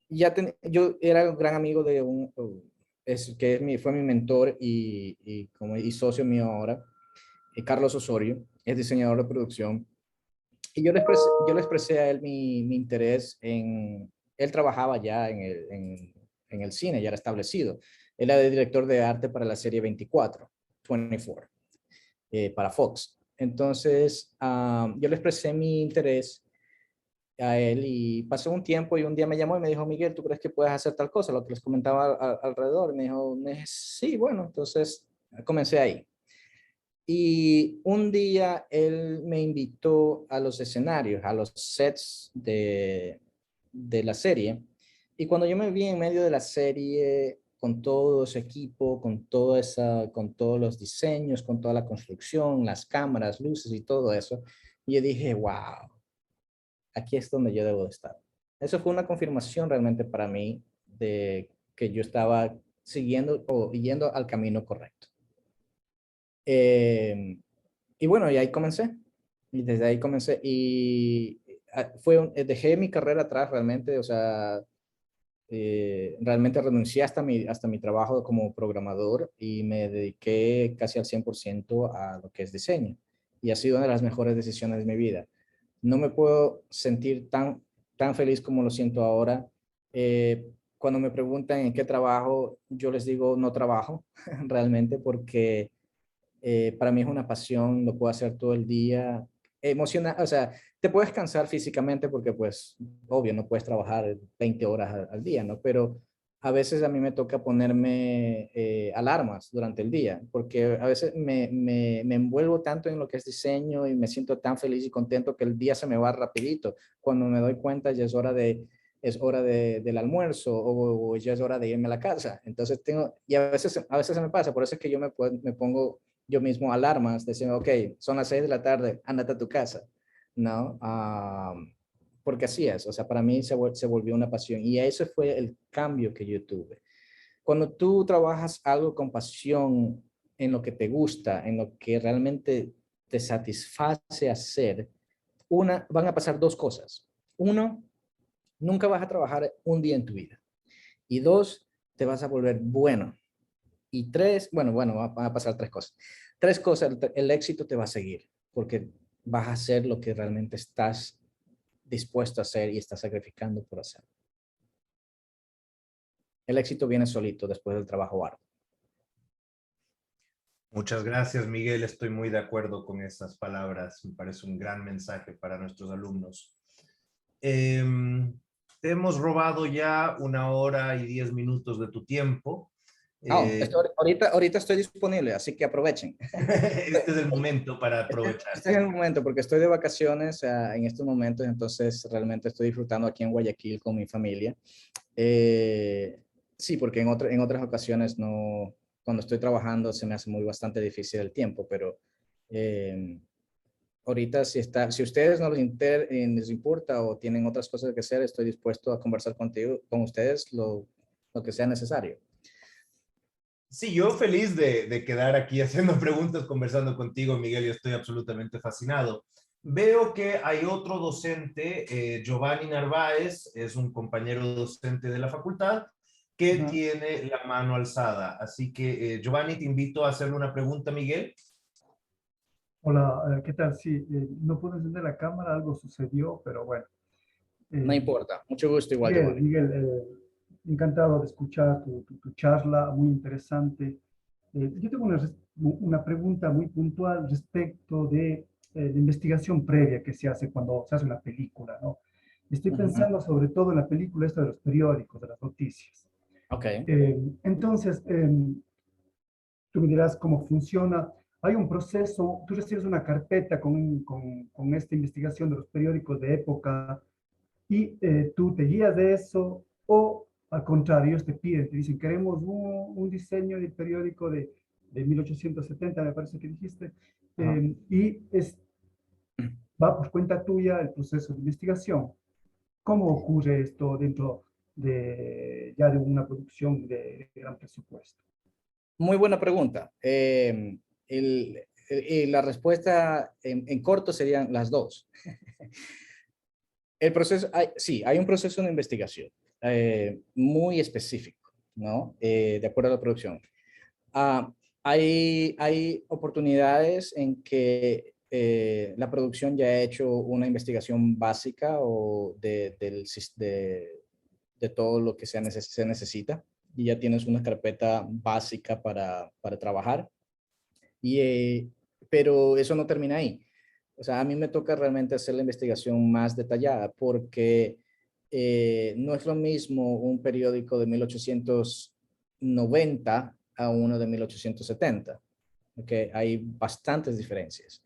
yo era un gran amigo de fue mi mentor y socio mío ahora, Carlos Osorio, es diseñador de producción. Y yo le expresé a él mi interés él trabajaba ya en el cine, ya era establecido. Él era el director de arte para la serie 24, para Fox. Entonces, yo le expresé mi interés a él y pasó un tiempo y un día me llamó y me dijo, Miguel, ¿tú crees que puedes hacer tal cosa? Lo que les comentaba alrededor. Me dije, sí, bueno, entonces comencé ahí. Y un día él me invitó a los escenarios, a los sets de la serie. Y cuando yo me vi en medio de la serie, con todo ese equipo, con todos los diseños, con toda la construcción, las cámaras, luces y todo eso, yo dije, wow, aquí es donde yo debo de estar. Eso fue una confirmación realmente para mí de que yo estaba siguiendo o yendo al camino correcto. Y bueno, y ahí comencé. Y desde ahí comencé. Y dejé mi carrera atrás realmente, o sea, realmente renuncié hasta mi trabajo como programador y me dediqué casi al 100% a lo que es diseño. Y ha sido una de las mejores decisiones de mi vida. No me puedo sentir tan feliz como lo siento ahora. Cuando me preguntan en qué trabajo, yo les digo no trabajo realmente porque para mí es una pasión, lo puedo hacer todo el día. O sea, te puedes cansar físicamente porque pues, obvio, no puedes trabajar 20 horas al día, ¿no? Pero a veces a mí me toca ponerme alarmas durante el día, porque a veces me envuelvo tanto en lo que es diseño y me siento tan feliz y contento que el día se me va rapidito. Cuando me doy cuenta ya es hora del almuerzo o ya es hora de irme a la casa. Entonces y a veces se me pasa, por eso es que yo me pongo yo mismo alarmas diciendo, ok, son las 6 de la tarde, ándate a tu casa, ¿no? Porque así es, o sea, para mí se volvió una pasión y ese fue el cambio que yo tuve. Cuando tú trabajas algo con pasión en lo que te gusta, en lo que realmente te satisface hacer, van a pasar dos cosas. Uno, nunca vas a trabajar un día en tu vida. Y dos, te vas a volver bueno. Y tres, bueno, van a pasar tres cosas. Tres cosas, el éxito te va a seguir porque vas a hacer lo que realmente estás dispuesto a hacer y estás sacrificando por hacer. El éxito viene solito después del trabajo arduo. Muchas gracias, Miguel. Estoy muy de acuerdo con esas palabras. Me parece un gran mensaje para nuestros alumnos. Te hemos robado ya 1 hora y 10 minutos de tu tiempo. Ahorita estoy disponible, así que aprovechen. Este es el momento para aprovechar. Este es el momento porque estoy de vacaciones en estos momentos, entonces realmente estoy disfrutando aquí en Guayaquil con mi familia. Sí, porque en otras ocasiones no, cuando estoy trabajando se me hace bastante difícil el tiempo, pero ahorita si ustedes no les importa o tienen otras cosas que hacer, estoy dispuesto a conversar con ustedes lo que sea necesario. Sí, yo feliz de quedar aquí haciendo preguntas, conversando contigo, Miguel, y estoy absolutamente fascinado. Veo que hay otro docente, Giovanni Narváez, es un compañero docente de la facultad, que tiene la mano alzada. Así que, Giovanni, te invito a hacerle una pregunta, Miguel. Hola, ¿qué tal? Sí, no pude encender la cámara, algo sucedió, pero bueno. No importa, mucho gusto igual, Giovanni. Miguel, encantado de escuchar tu charla, muy interesante. Yo tengo una pregunta muy puntual respecto de la investigación previa que se hace cuando se hace una película, ¿no? Estoy pensando sobre todo en la película esta de los periódicos, de las noticias. Ok. Entonces, tú me dirás cómo funciona. Hay un proceso, tú recibes una carpeta con esta investigación de los periódicos de época y tú te guías de eso o al contrario, ellos te dicen, queremos un diseño de periódico de 1870, me parece que dijiste, y va por cuenta tuya el proceso de investigación. ¿Cómo ocurre esto dentro ya de una producción de gran presupuesto? Muy buena pregunta. La respuesta en corto serían las dos. El proceso, sí, hay un proceso de investigación muy específico, ¿no? De acuerdo a la producción. Ah, hay oportunidades en que la producción ya ha hecho una investigación básica o de todo lo que se necesita y ya tienes una carpeta básica para trabajar. Pero eso no termina ahí. O sea, a mí me toca realmente hacer la investigación más detallada porque no es lo mismo un periódico de 1890 a uno de 1870. Okay, hay bastantes diferencias,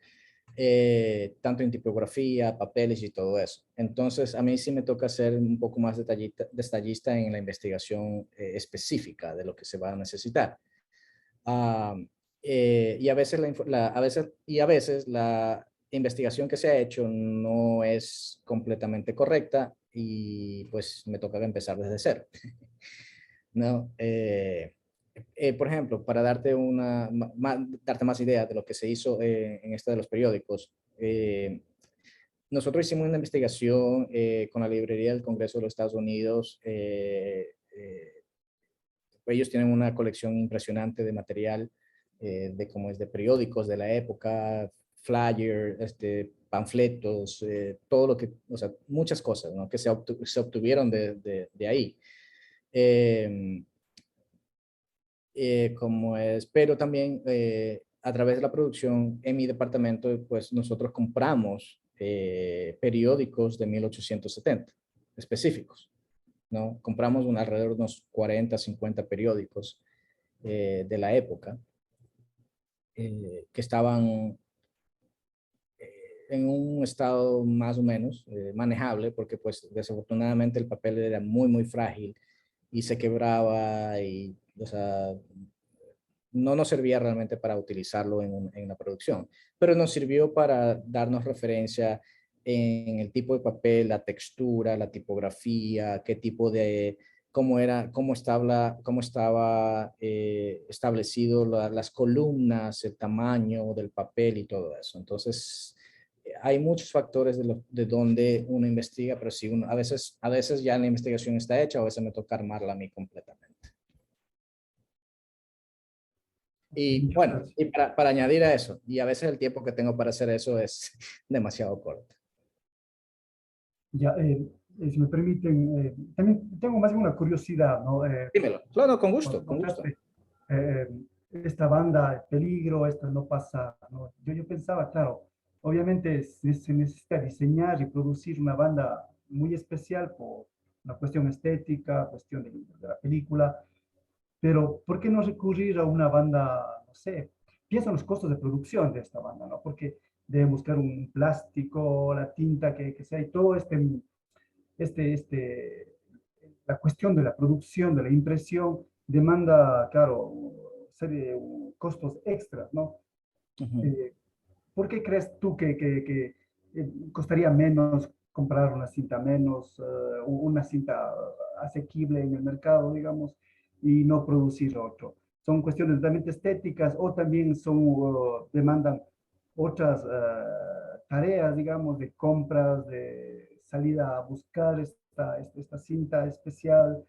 tanto en tipografía, papeles y todo eso. Entonces, a mí sí me toca ser un poco más detallista en la investigación específica de lo que se va a necesitar. Ah, y a veces a veces la investigación que se ha hecho no es completamente correcta y pues me toca empezar desde cero. ¿No? Por ejemplo, para darte darte más idea de lo que se hizo en este de los periódicos, nosotros hicimos una investigación con la librería del Congreso de los Estados Unidos. Ellos tienen una colección impresionante de material de cómo es de periódicos de la época, flyers, panfletos, todo lo que, o sea, muchas cosas, ¿no? Que se obtuvieron de ahí. Pero también a través de la producción en mi departamento, pues nosotros compramos periódicos de 1870 específicos, ¿no? Compramos alrededor de unos 40, 50 periódicos de la época que estaban en un estado más o menos manejable, porque pues desafortunadamente el papel era muy, muy frágil y se quebraba y, o sea, no nos servía realmente para utilizarlo en la producción, pero nos sirvió para darnos referencia en el tipo de papel, la textura, la tipografía, qué tipo de, cómo estaba establecido las columnas, el tamaño del papel y todo eso. Entonces, hay muchos factores de donde uno investiga, pero sí, a veces ya la investigación está hecha, a veces me toca armarla a mí completamente. Y Muchas bueno, gracias. y para añadir a eso, y a veces el tiempo que tengo para hacer eso es demasiado corto. Ya, si me permiten, también tengo más bien una curiosidad, ¿no? Dímelo. No, no, con gusto, Cuando con gusto. contaste esta banda, Peligro, esta no pasa, ¿no? Yo pensaba, claro, obviamente se necesita diseñar y producir una banda muy especial por una cuestión estética, cuestión de la película, pero ¿por qué no recurrir a una banda, no sé, piensa en los costos de producción de esta banda, ¿no? Porque deben buscar un plástico, la tinta que sea, y todo este, este, la cuestión de la producción, de la impresión, demanda, claro, serie, costos extras, ¿no? Ujú. ¿Por qué crees tú que costaría menos comprar una cinta menos, una cinta asequible en el mercado, digamos, y no producir otro? ¿Son cuestiones realmente estéticas o también demandan otras tareas, digamos, de compras, de salida a buscar esta cinta especial?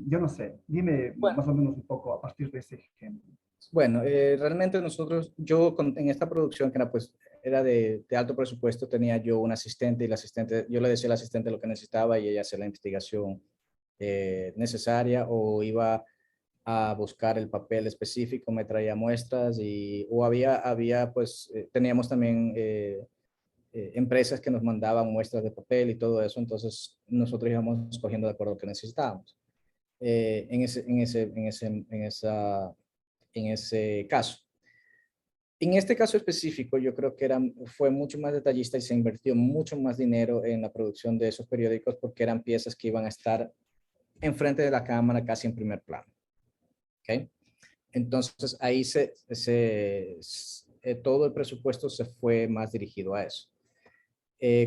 Yo no sé, dime Bueno, más o menos un poco a partir de ese ejemplo. bueno, realmente en esta producción que era pues era de alto presupuesto, tenía yo un asistente y el asistente, yo le decía al asistente lo que necesitaba y ella hacía la investigación necesaria o iba a buscar el papel específico, me traía muestras o había pues, teníamos también empresas que nos mandaban muestras de papel y todo eso, entonces nosotros íbamos escogiendo de acuerdo a lo que necesitábamos. En ese caso. En este caso específico, yo creo que fue mucho más detallista y se invirtió mucho más dinero en la producción de esos periódicos porque eran piezas que iban a estar enfrente de la cámara casi en primer plano. ¿Okay? Entonces ahí todo el presupuesto se fue más dirigido a eso.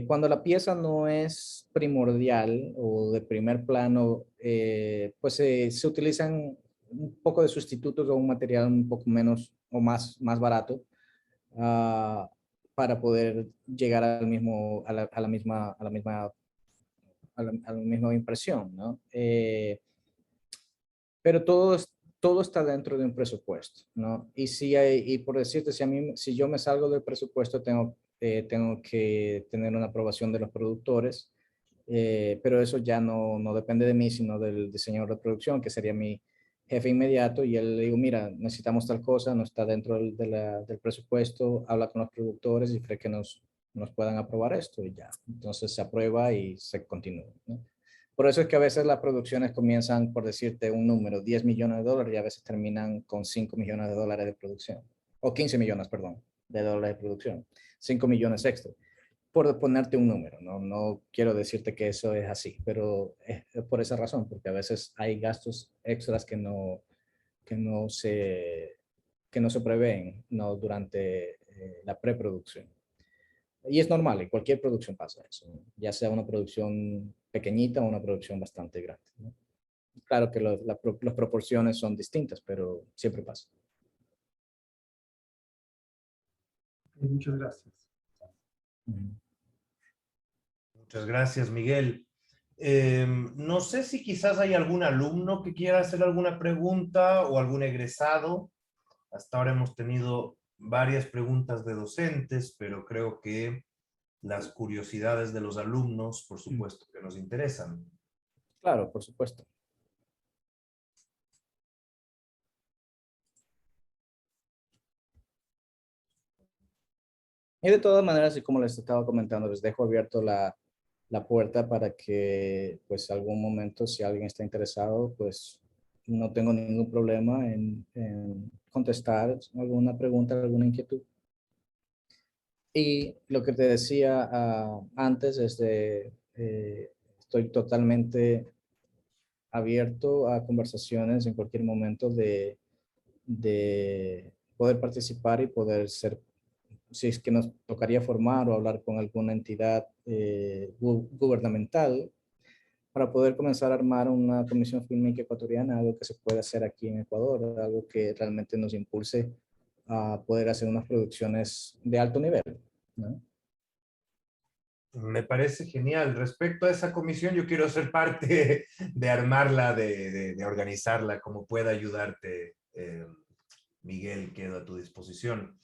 Cuando la pieza no es primordial o de primer plano, pues se utilizan un poco de sustitutos o un material un poco menos o más barato para poder llegar al mismo, a la misma a la misma impresión, ¿no? Pero todo está dentro de un presupuesto, ¿no? Y por decirte, si yo me salgo del presupuesto, tengo que tener una aprobación de los productores, pero eso ya no depende de mí, sino del diseñador de producción, que sería mi jefe inmediato, y él le digo, mira, necesitamos tal cosa, no está dentro del presupuesto, habla con los productores y cree que nos puedan aprobar esto, y ya. Entonces se aprueba y se continúa, ¿no? Por eso es que a veces las producciones comienzan, por decirte un número, 10 millones de dólares, y a veces terminan con 5 millones de dólares de producción. O 15 millones, perdón, de dólares de producción. 5 millones extra. Por ponerte un número, no quiero decirte que eso es así, pero es por esa razón, porque a veces hay gastos extras que no se prevén, ¿no? Durante la preproducción. Y es normal, en cualquier producción pasa eso, ¿no? Ya sea una producción pequeñita o una producción bastante grande, ¿no? Claro que las proporciones son distintas, pero siempre pasa. Muchas gracias. Muchas gracias, Miguel. No sé si quizás hay algún alumno que quiera hacer alguna pregunta o algún egresado. Hasta ahora hemos tenido varias preguntas de docentes, pero creo que las curiosidades de los alumnos, por supuesto, que nos interesan. Claro, por supuesto. Y de todas maneras, y como les estaba comentando, les dejo abierto la puerta para que, pues, algún momento, si alguien está interesado, pues, no tengo ningún problema en contestar alguna pregunta, alguna inquietud. Y lo que te decía antes es estoy totalmente abierto a conversaciones en cualquier momento de poder participar y poder ser, si es que nos tocaría formar o hablar con alguna entidad gubernamental para poder comenzar a armar una comisión fílmica ecuatoriana, algo que se puede hacer aquí en Ecuador, algo que realmente nos impulse a poder hacer unas producciones de alto nivel, ¿no? Me parece genial. Respecto a esa comisión, yo quiero ser parte de armarla, de organizarla, como pueda ayudarte, Miguel, quedo a tu disposición.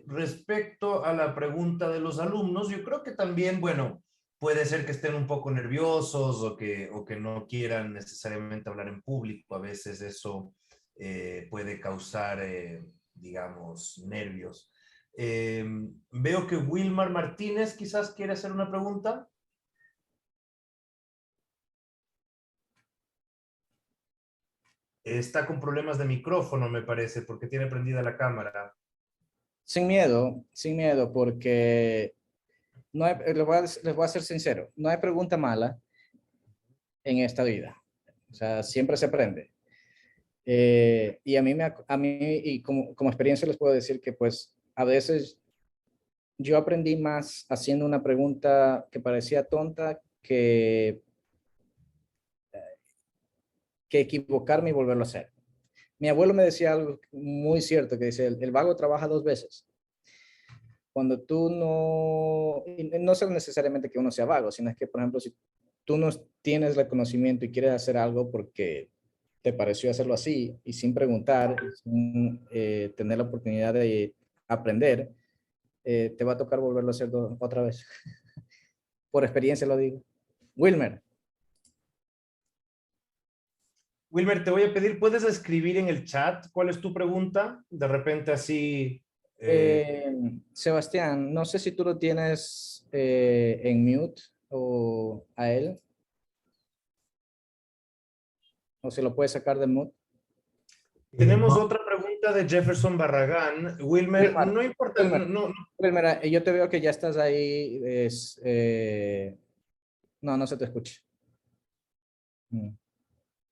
Respecto a la pregunta de los alumnos, yo creo que también, bueno, puede ser que estén un poco nerviosos o que no quieran necesariamente hablar en público. A veces eso puede causar, digamos, nervios. Veo que Wilmar Martínez quizás quiere hacer una pregunta. Está con problemas de micrófono, me parece, porque tiene prendida la cámara. Sin miedo, porque no hay, les voy a ser sincero, no hay pregunta mala en esta vida. O sea, siempre se aprende. Y a mí, y como experiencia les puedo decir que, pues, a veces yo aprendí más haciendo una pregunta que parecía tonta que equivocarme y volverlo a hacer. Mi abuelo me decía algo muy cierto, que dice, el vago trabaja 2 veces. Cuando tú no es necesariamente que uno sea vago, sino es que, por ejemplo, si tú no tienes el conocimiento y quieres hacer algo porque te pareció hacerlo así y sin preguntar, sin tener la oportunidad de aprender, te va a tocar volverlo a hacer otra vez. Por experiencia lo digo. Wilmer. Wilmer, te voy a pedir, ¿puedes escribir en el chat cuál es tu pregunta? De repente así... Sebastián, no sé si tú lo tienes en mute o a él. O se lo puedes sacar de mute. Tenemos otra pregunta de Jefferson Barragán. Wilmer, no importa. Wilmer, yo te veo que ya estás ahí. No se te escucha.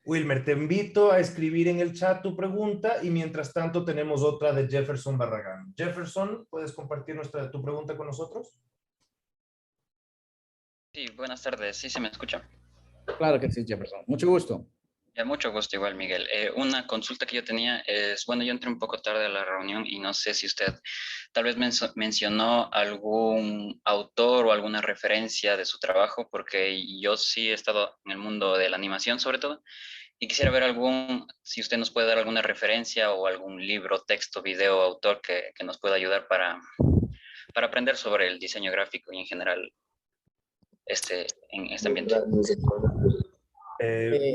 Wilmer, te invito a escribir en el chat tu pregunta y mientras tanto tenemos otra de Jefferson Barragán. Jefferson, ¿puedes compartir tu pregunta con nosotros? Sí, buenas tardes. ¿Sí se me escucha? Claro que sí, Jefferson. Mucho gusto. Mucho gusto igual, Miguel. Una consulta que yo tenía es, bueno, yo entré un poco tarde a la reunión y no sé si usted tal vez mencionó algún autor o alguna referencia de su trabajo, porque yo sí he estado en el mundo de la animación sobre todo, y quisiera ver si usted nos puede dar alguna referencia o algún libro, texto, video, autor que nos pueda ayudar para aprender sobre el diseño gráfico y en general en este ambiente.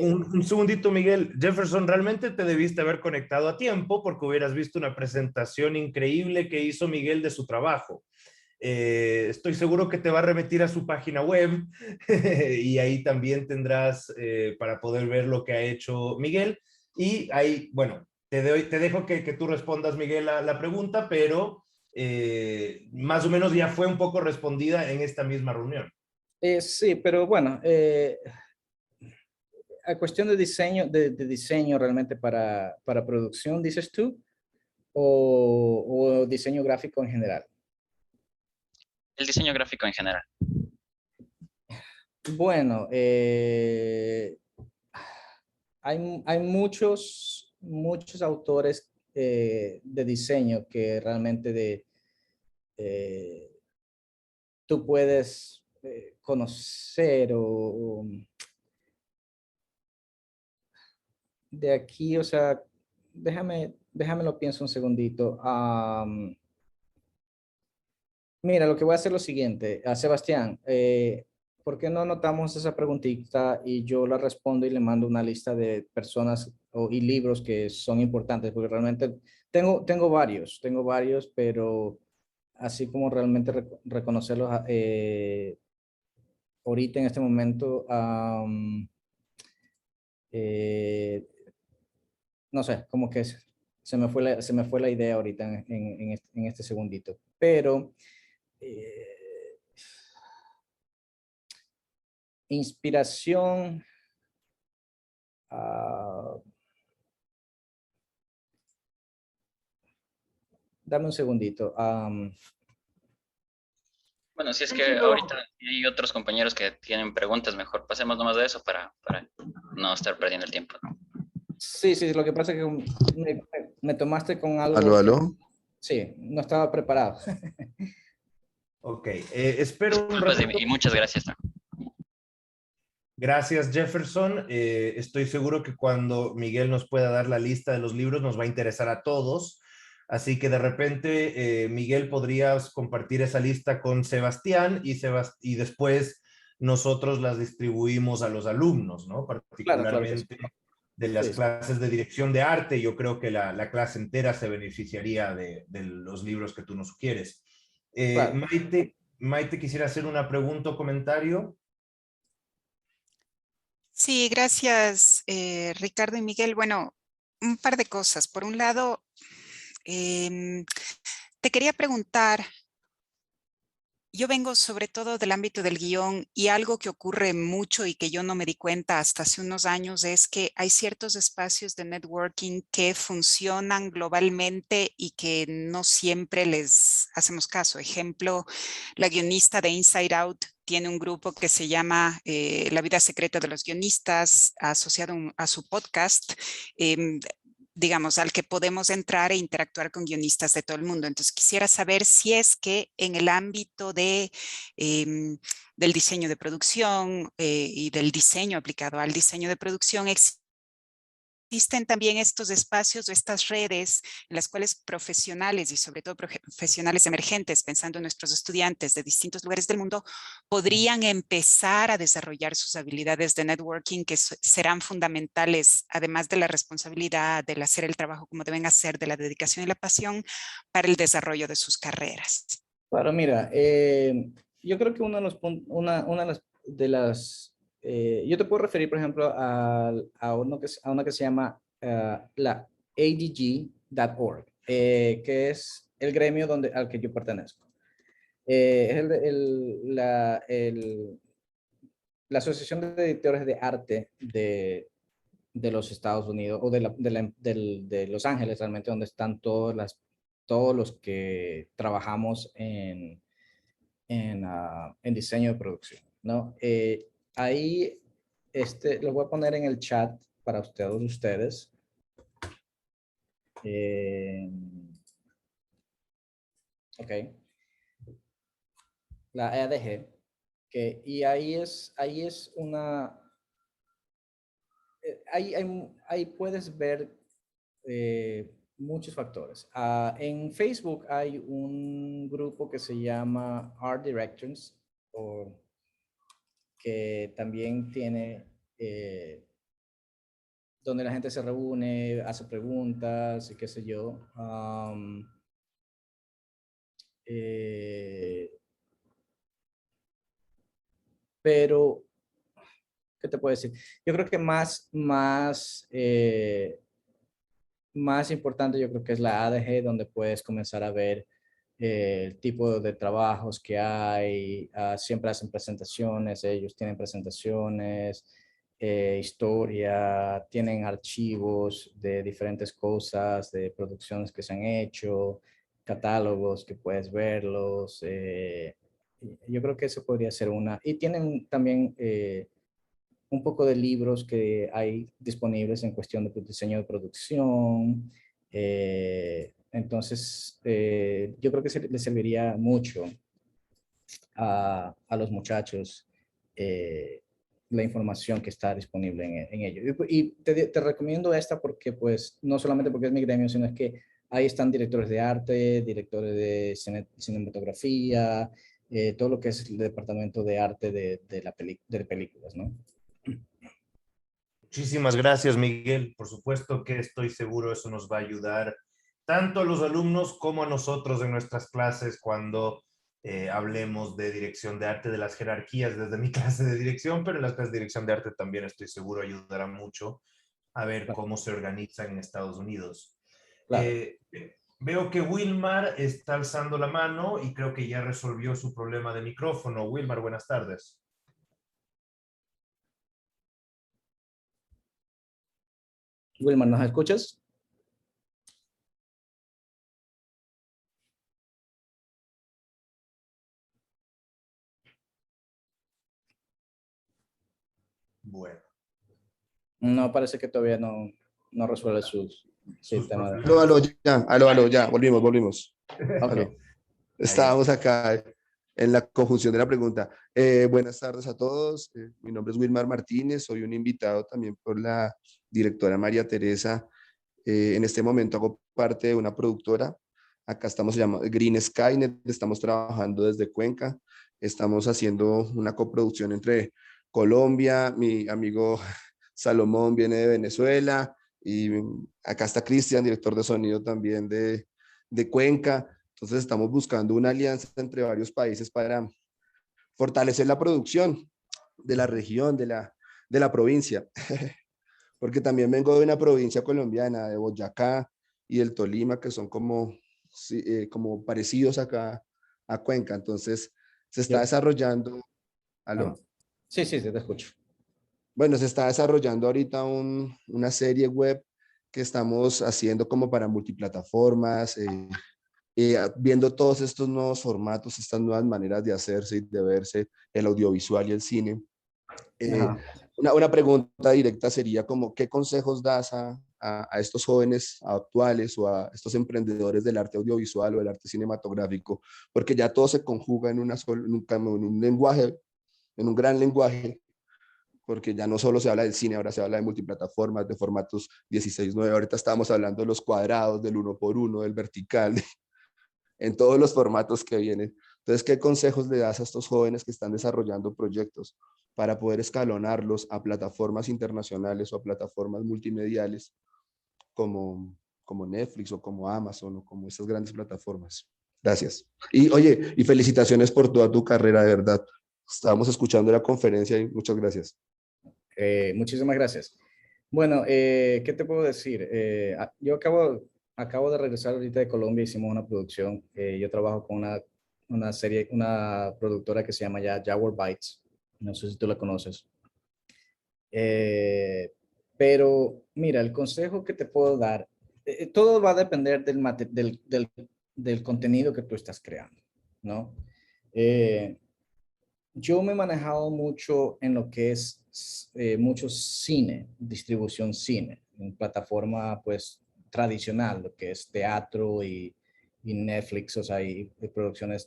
Un segundito, Miguel. Jefferson, realmente te debiste haber conectado a tiempo porque hubieras visto una presentación increíble que hizo Miguel de su trabajo. Estoy seguro que te va a remitir a su página web y ahí también tendrás para poder ver lo que ha hecho Miguel. Y ahí, bueno, te dejo que tú respondas, Miguel, la pregunta, pero más o menos ya fue un poco respondida en esta misma reunión. Sí, pero bueno, a cuestión de diseño realmente para producción, dices tú, o diseño gráfico en general. El diseño gráfico en general. Bueno, hay muchos autores de diseño que realmente tú puedes conocer o de aquí, o sea, déjame lo pienso un segundito. Mira, lo que voy a hacer es lo siguiente, a Sebastián, ¿por qué no anotamos esa preguntita y yo la respondo y le mando una lista de personas y libros que son importantes? Porque realmente tengo varios, pero así como realmente reconocerlos ahorita en este momento, no sé, como que se me fue la idea ahorita en este segundito. Pero inspiración. Dame un segundito. Bueno, si es que ahorita hay otros compañeros que tienen preguntas, mejor pasemos nomás de eso para no estar perdiendo el tiempo. Sí, lo que pasa es que me tomaste con algo. ¿Aló, aló? Sí, no estaba preparado. Ok, espero un Pues, rato. y muchas gracias. Gracias, Jefferson. Estoy seguro que cuando Miguel nos pueda dar la lista de los libros nos va a interesar a todos. Así que de repente, Miguel, podrías compartir esa lista con Sebastián y después nosotros las distribuimos a los alumnos, ¿no? Particularmente Claro, de las sí. clases de dirección de arte. Yo creo que la clase entera se beneficiaría de los libros que tú nos sugieres. Claro. Maite, quisiera hacer una pregunta o comentario. Sí, gracias, Ricardo y Miguel. Bueno, un par de cosas. Por un lado, te quería preguntar, yo vengo sobre todo del ámbito del guión y algo que ocurre mucho y que yo no me di cuenta hasta hace unos años es que hay ciertos espacios de networking que funcionan globalmente y que no siempre les hacemos caso. Ejemplo, la guionista de Inside Out tiene un grupo que se llama La vida secreta de los guionistas, asociado a su podcast. Digamos, al que podemos entrar e interactuar con guionistas de todo el mundo. Entonces, quisiera saber si es que en el ámbito del diseño de producción y del diseño aplicado al diseño de producción existen también estos espacios o estas redes en las cuales profesionales y sobre todo profesionales emergentes, pensando en nuestros estudiantes de distintos lugares del mundo, podrían empezar a desarrollar sus habilidades de networking que serán fundamentales, además de la responsabilidad, del hacer el trabajo como deben hacer, de la dedicación y la pasión para el desarrollo de sus carreras. Claro, mira, yo creo que una de las yo te puedo referir, por ejemplo, a una que se llama la adg.org, que es el gremio al que yo pertenezco. Es la Asociación de Editores de Arte de los Estados Unidos, o de Los Ángeles, realmente, donde están todos los que trabajamos en diseño de producción, ¿no? Ahí, lo voy a poner en el chat para todos ustedes. Ok. La EADG. Y ahí es una... Ahí puedes ver muchos factores. En Facebook hay un grupo que se llama Art Directions, que también tiene, donde la gente se reúne, hace preguntas y qué sé yo. Pero, ¿qué te puedo decir? Yo creo que más importante, yo creo que es la ADG, donde puedes comenzar a ver el tipo de trabajos que hay. Siempre hacen presentaciones, ellos tienen presentaciones, historia, tienen archivos de diferentes cosas, de producciones que se han hecho, catálogos que puedes verlos. Yo creo que eso podría ser una. Y tienen también un poco de libros que hay disponibles en cuestión de diseño de producción. Entonces, yo creo que les serviría mucho a los muchachos la información que está disponible en ello. Y te recomiendo esta porque, pues, no solamente porque es mi gremio, sino es que ahí están directores de arte, directores de cinematografía, todo lo que es el departamento de arte de películas, ¿no? Muchísimas gracias, Miguel. Por supuesto que estoy seguro eso nos va a ayudar tanto a los alumnos como a nosotros en nuestras clases cuando hablemos de dirección de arte, de las jerarquías desde mi clase de dirección, pero en las clases de dirección de arte también estoy seguro ayudará mucho a ver cómo se organizan en Estados Unidos. Claro. Veo que Wilmar está alzando la mano y creo que ya resolvió su problema de micrófono. Wilmar, buenas tardes. Wilmar, ¿nos escuchas? Bueno. No, parece que todavía no resuelve sus temas. Aló, ya, volvimos. Ok. Aló. Estábamos acá en la conjunción de la pregunta. Buenas tardes a todos. Mi nombre es Wilmar Martínez, soy un invitado también por la directora María Teresa. En este momento hago parte de una productora. Acá estamos llamando Green Skynet, estamos trabajando desde Cuenca. Estamos haciendo una coproducción entre Colombia, mi amigo Salomón viene de Venezuela y acá está Cristian, director de sonido también de Cuenca. Entonces estamos buscando una alianza entre varios países para fortalecer la producción de la región, de la provincia. Porque también vengo de una provincia colombiana, de Boyacá y del Tolima, que son como parecidos acá a Cuenca. Entonces se está desarrollando... ¿Aló? Sí, te escucho. Bueno, se está desarrollando ahorita una serie web que estamos haciendo como para multiplataformas, viendo todos estos nuevos formatos, estas nuevas maneras de hacerse y de verse el audiovisual y el cine. Una pregunta directa sería como, ¿qué consejos das a estos jóvenes actuales o a estos emprendedores del arte audiovisual o del arte cinematográfico? Porque ya todo se conjuga en un lenguaje, en un gran lenguaje, porque ya no solo se habla del cine, ahora se habla de multiplataformas, de formatos 16:9, ahorita estábamos hablando de los cuadrados, del 1x1, del vertical, en todos los formatos que vienen. Entonces, ¿qué consejos le das a estos jóvenes que están desarrollando proyectos para poder escalonarlos a plataformas internacionales o a plataformas multimediales como Netflix o como Amazon o como estas grandes plataformas? Gracias. Y oye, y felicitaciones por toda tu carrera, de verdad. Estábamos escuchando la conferencia y muchas gracias. Muchísimas gracias. Bueno, ¿qué te puedo decir? Yo acabo de regresar ahorita de Colombia, hicimos una producción. Yo trabajo con una productora que se llama ya Jaguar Bytes. No sé si tú la conoces. Pero mira, el consejo que te puedo dar, todo va a depender del contenido que tú estás creando, ¿no? Yo me he manejado mucho en lo que es mucho cine, distribución cine, en plataforma pues tradicional, lo que es teatro y Netflix, o sea, y producciones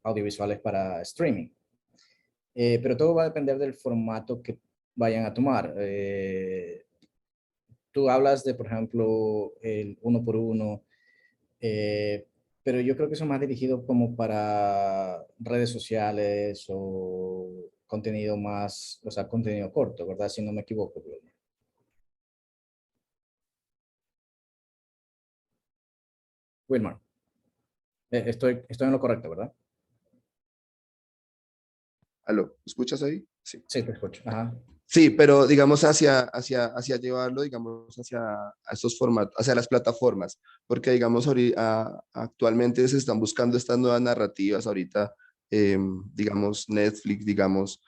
audiovisuales para streaming. Pero todo va a depender del formato que vayan a tomar. Tú hablas de, por ejemplo, el uno por uno, pero yo creo que eso es más dirigido como para redes sociales o contenido más, o sea, contenido corto, ¿verdad? Si no me equivoco. Wilmar, estoy en lo correcto, ¿verdad? ¿Aló? ¿Escuchas ahí? Sí. Sí, te escucho. Ajá. Sí, pero digamos hacia llevarlo, digamos, hacia a estos formatos, hacia las plataformas, porque digamos actualmente se están buscando estas nuevas narrativas, ahorita, digamos, Netflix, digamos,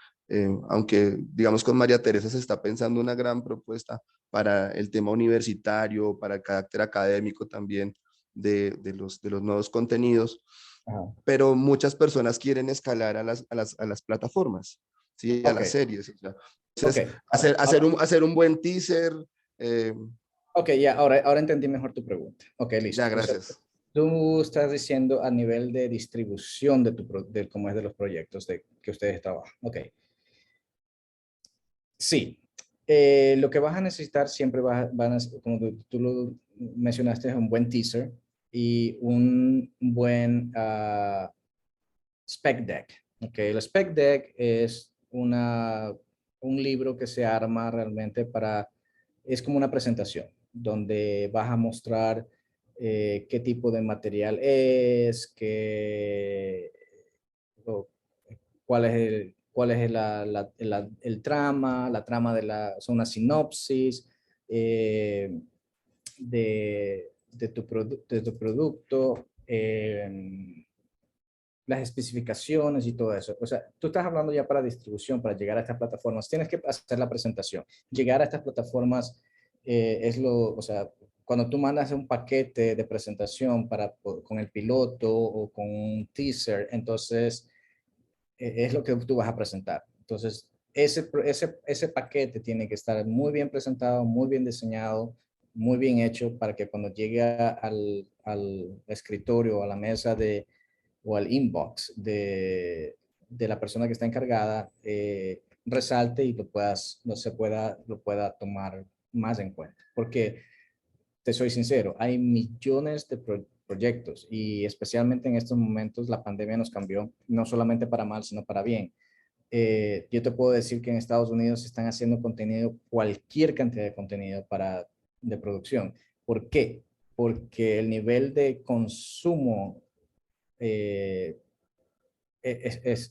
aunque digamos con María Teresa se está pensando una gran propuesta para el tema universitario, para el carácter académico también de los nuevos contenidos, Ajá. pero muchas personas quieren escalar a las plataformas, ¿sí? A Ok, las series, o sea, ok. entonces, hacer un buen teaser. Ok, ya, ahora entendí mejor tu pregunta. Ok, Ya, listo. O sea, gracias. tú estás diciendo a nivel de distribución de cómo es de los proyectos que ustedes trabajan. Ok. Sí. Lo que vas a necesitar siempre como tú lo mencionaste, es un buen teaser y un buen spec deck. Ok, el spec deck es un libro que se arma realmente es como una presentación donde vas a mostrar qué tipo de material es, o cuál es el trama, la trama son una sinopsis de tu producto, las especificaciones y todo eso. O sea, tú estás hablando ya para distribución, para llegar a estas plataformas, tienes que hacer la presentación. Llegar a estas plataformas o sea, cuando tú mandas un paquete de presentación con el piloto o con un teaser, entonces es lo que tú vas a presentar. Entonces, ese paquete tiene que estar muy bien presentado, muy bien diseñado, muy bien hecho para que cuando llegue al escritorio o a la mesa o al inbox de la persona que está encargada, resalte y lo pueda tomar más en cuenta. Porque, te soy sincero, hay millones de proyectos y especialmente en estos momentos la pandemia nos cambió, no solamente para mal, sino para bien. Yo te puedo decir que en Estados Unidos se están haciendo contenido, cualquier cantidad de contenido de producción. ¿Por qué? Porque el nivel de consumo o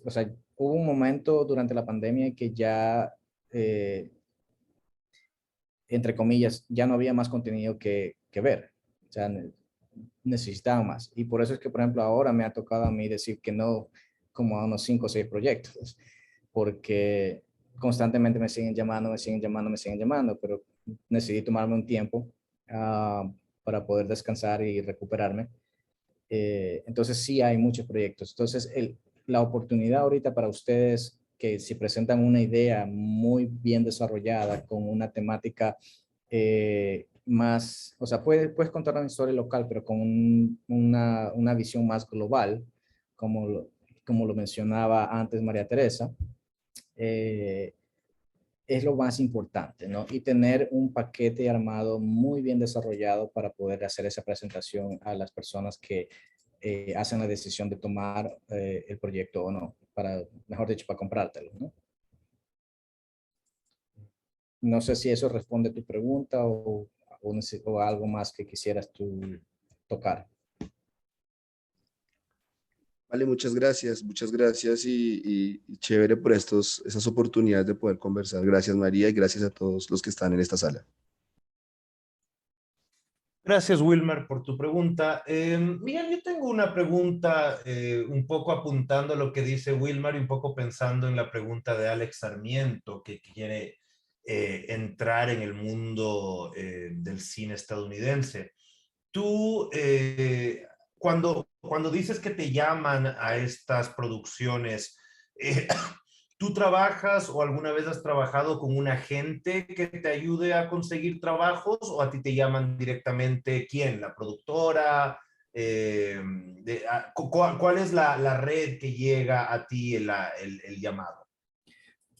sea, hubo un momento durante la pandemia que ya, entre comillas, ya no había más contenido que ver. O sea, necesitaba más. Y por eso es que, por ejemplo, ahora me ha tocado a mí decir que no como a unos 5 o 6 proyectos, porque constantemente me siguen llamando, me siguen llamando, me siguen llamando, pero necesito tomarme un tiempo para poder descansar y recuperarme. Entonces sí hay muchos proyectos. Entonces la oportunidad ahorita para ustedes que si presentan una idea muy bien desarrollada con una temática más, o sea, puedes contar una historia local, pero con una visión más global, como lo mencionaba antes María Teresa, eh, es lo más importante, ¿no? Y tener un paquete armado muy bien desarrollado para poder hacer esa presentación a las personas que hacen la decisión de tomar el proyecto o no, mejor dicho, para comprártelo, ¿no? No sé si eso responde a tu pregunta o algo más que quisieras tú tocar. Vale, muchas gracias y chévere por esas oportunidades de poder conversar. Gracias, María, y gracias a todos los que están en esta sala. Gracias, Wilmar, por tu pregunta. Miguel, yo tengo una pregunta un poco apuntando a lo que dice Wilmar y un poco pensando en la pregunta de Alex Sarmiento, que quiere entrar en el mundo del cine estadounidense. Tú, cuando dices que te llaman a estas producciones, Eh, ¿Tú trabajas o alguna vez has trabajado con un agente que te ayude a conseguir trabajos o a ti te llaman directamente quién? ¿La productora? ¿Cuál es la red que llega a ti el llamado?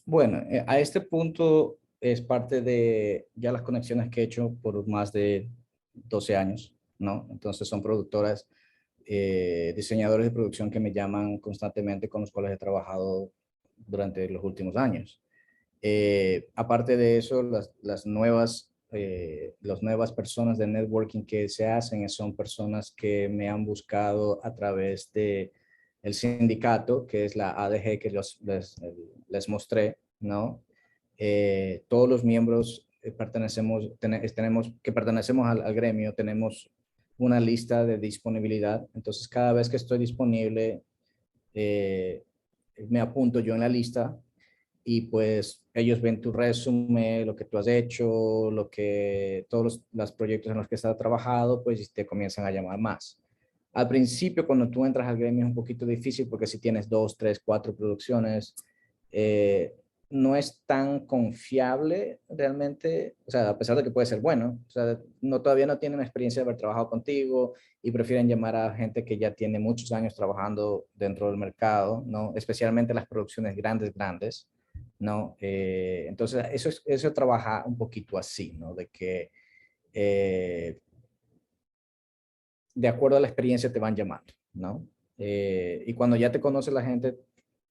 Bueno, a este punto es parte de ya las conexiones que he hecho por más de 12 años, ¿no? Entonces son productoras, diseñadores de producción que me llaman constantemente, con los cuales he trabajado durante los últimos años. Aparte de eso, las nuevas personas de networking que se hacen son personas que me han buscado a través de el sindicato, que es la ADG que les mostré, ¿no? Todos los miembros que pertenecemos al gremio tenemos una lista de disponibilidad. Entonces, cada vez que estoy disponible, me apunto yo en la lista y pues ellos ven tu resumen, lo que tú has hecho, todos los proyectos en los que has trabajado, pues te comienzan a llamar más. Al principio, cuando tú entras al gremio es un poquito difícil porque si tienes 2, 3, 4 producciones, no es tan confiable realmente, o sea, a pesar de que puede ser bueno, o sea, todavía no tienen experiencia de haber trabajado contigo y prefieren llamar a gente que ya tiene muchos años trabajando dentro del mercado, ¿no? Especialmente las producciones grandes, ¿no? Entonces, eso trabaja un poquito así, ¿no? De que de acuerdo a la experiencia te van llamando, ¿no? Y cuando ya te conoce la gente,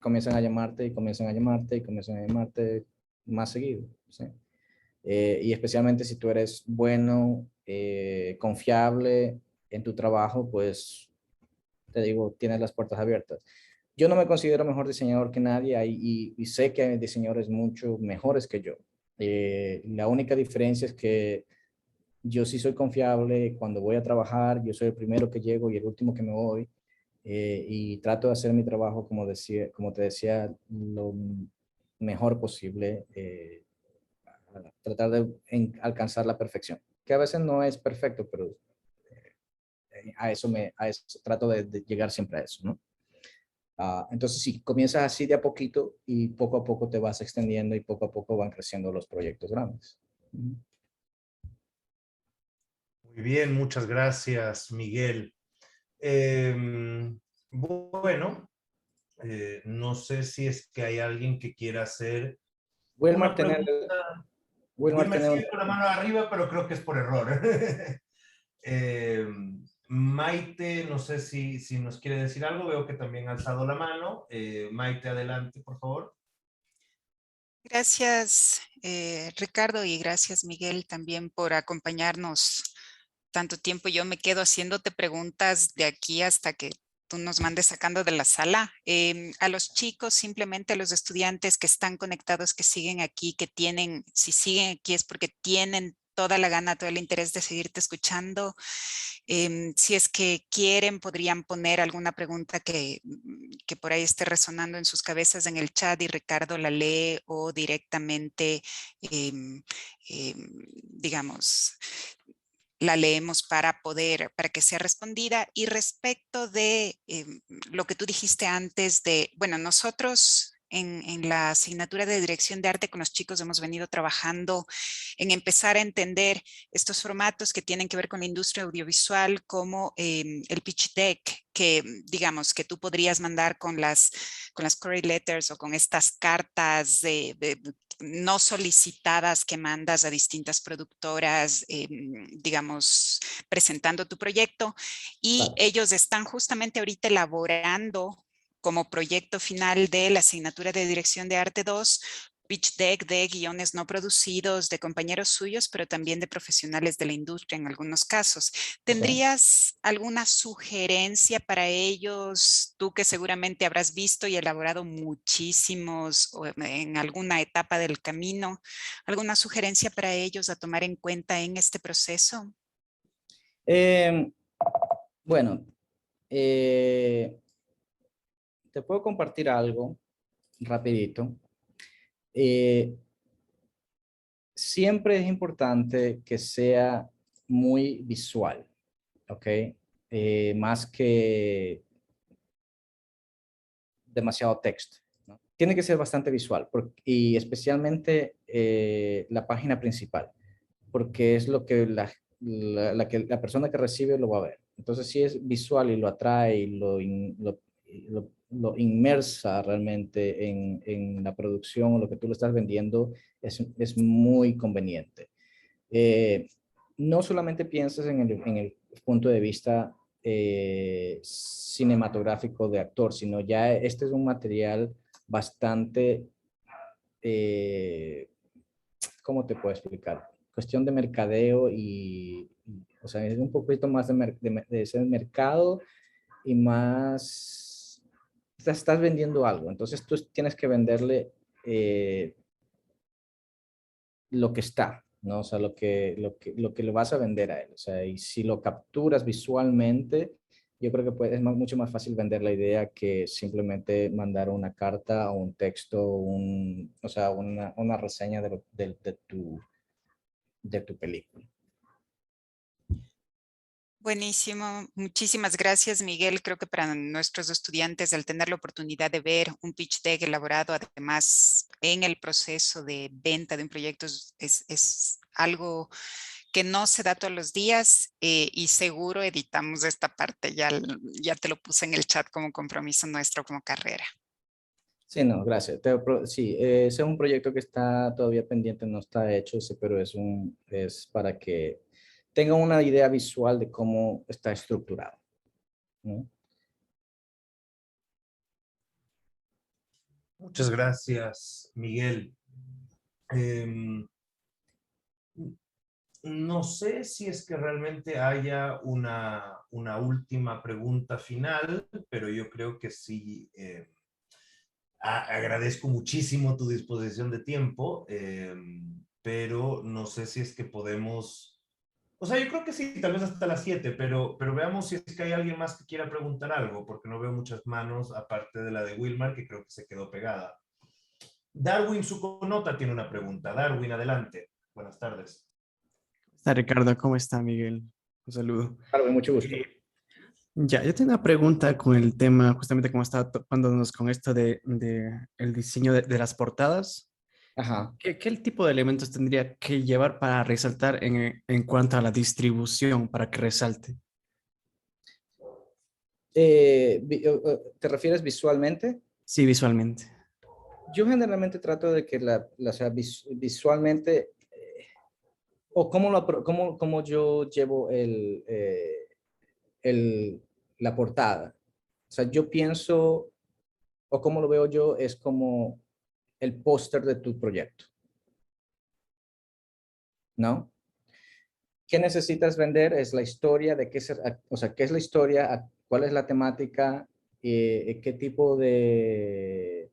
comienzan a llamarte y comienzan a llamarte y comienzan a llamarte más seguido, ¿sí? Y especialmente si tú eres bueno, confiable en tu trabajo, pues te digo, tienes las puertas abiertas. Yo no me considero mejor diseñador que nadie y sé que hay diseñadores mucho mejores que yo. La única diferencia es que yo sí soy confiable cuando voy a trabajar, yo soy el primero que llego y el último que me voy, y trato de hacer mi trabajo, como te decía, lo mejor posible, tratar de alcanzar la perfección, que a veces no es perfecto, pero a eso trato de llegar siempre a eso, ¿no? Entonces sí, comienzas así de a poquito y poco a poco te vas extendiendo y poco a poco van creciendo los proyectos grandes. Muy bien, muchas gracias, Miguel. Bueno, no sé si es que hay alguien que quiera hacer Wilmar una pregunta. Wilmer tiene sigue con la mano arriba, pero creo que es por error. Maite, no sé si nos quiere decir algo. Veo que también ha alzado la mano. Maite, adelante, por favor. Gracias, Ricardo, y gracias, Miguel, también por acompañarnos tanto tiempo. Yo me quedo haciéndote preguntas de aquí hasta que tú nos mandes sacando de la sala. A los chicos, simplemente a los estudiantes que están conectados, que siguen aquí, si siguen aquí es porque tienen toda la gana, todo el interés de seguirte escuchando. Si es que quieren, podrían poner alguna pregunta que por ahí esté resonando en sus cabezas en el chat y Ricardo la lee o directamente, digamos, la leemos para que sea respondida. Y respecto de lo que tú dijiste antes de, bueno, nosotros en la asignatura de dirección de arte con los chicos hemos venido trabajando en empezar a entender estos formatos que tienen que ver con la industria audiovisual, como el pitch deck, que digamos que tú podrías mandar con las query letters o con estas cartas no solicitadas que mandas a distintas productoras, digamos, presentando tu proyecto, y Claro. ellos están justamente ahorita elaborando como proyecto final de la asignatura de dirección de arte 2, pitch deck de guiones no producidos de compañeros suyos, pero también de profesionales de la industria en algunos casos. ¿Tendrías alguna sugerencia para ellos? Tú que seguramente habrás visto y elaborado muchísimos en alguna etapa del camino, ¿alguna sugerencia para ellos a tomar en cuenta en este proceso? Bueno, te puedo compartir algo rapidito. Siempre es importante que sea muy visual, ¿ok? Más que demasiado texto, ¿no? tiene que ser bastante visual y especialmente la página principal, porque es lo que la persona que recibe lo va a ver. Entonces, si es visual y lo atrae y lo inmersa realmente en la producción o lo que tú le estás vendiendo, es muy conveniente. No solamente pienses en el punto de vista cinematográfico de actor, sino ya este es un material bastante, ¿cómo te puedo explicar? Cuestión de mercadeo o sea, es un poquito más de ese mercado y más, estás vendiendo algo, entonces tú tienes que venderle lo que está, ¿no? O sea, lo que le vas a vender a él. O sea, y si lo capturas visualmente, yo creo que es mucho más fácil vender la idea que simplemente mandar una carta o un texto, o sea, una reseña de tu película. Buenísimo, muchísimas gracias, Miguel. Creo que para nuestros estudiantes, al tener la oportunidad de ver un pitch deck elaborado, además en el proceso de venta de un proyecto, es algo que no se da todos los días y seguro editamos esta parte, ya te lo puse en el chat como compromiso nuestro como carrera. Sí, no, gracias. Sí, ese es un proyecto que está todavía pendiente, no está hecho, pero es para que tengan una idea visual de cómo está estructurado, ¿no? Muchas gracias, Miguel. No sé si es que realmente haya una última pregunta final, pero yo creo que sí. Agradezco muchísimo tu disposición de tiempo, pero no sé si es que podemos... O sea, yo creo que sí, tal vez hasta las 7, pero veamos si es que hay alguien más que quiera preguntar algo, porque no veo muchas manos, aparte de la de Wilmar, que creo que se quedó pegada. Darwin Suconota tiene una pregunta. Darwin, adelante. Buenas tardes. Está Ricardo, ¿cómo está Miguel? Un saludo. Claro, mucho gusto. Ya, yo tengo una pregunta con el tema, justamente como estaba topándonos con esto de el diseño de las portadas. Ajá. ¿Qué tipo de elementos tendría que llevar para resaltar en cuanto a la distribución, para que resalte? ¿Te refieres visualmente? Sí, visualmente. Yo generalmente trato de que o sea, visualmente, o cómo yo llevo la portada. O sea, yo pienso, o cómo lo veo yo, es como el póster de tu proyecto, ¿no? ¿Qué necesitas vender? Es la historia de o sea, qué es la historia, cuál es la temática, qué tipo de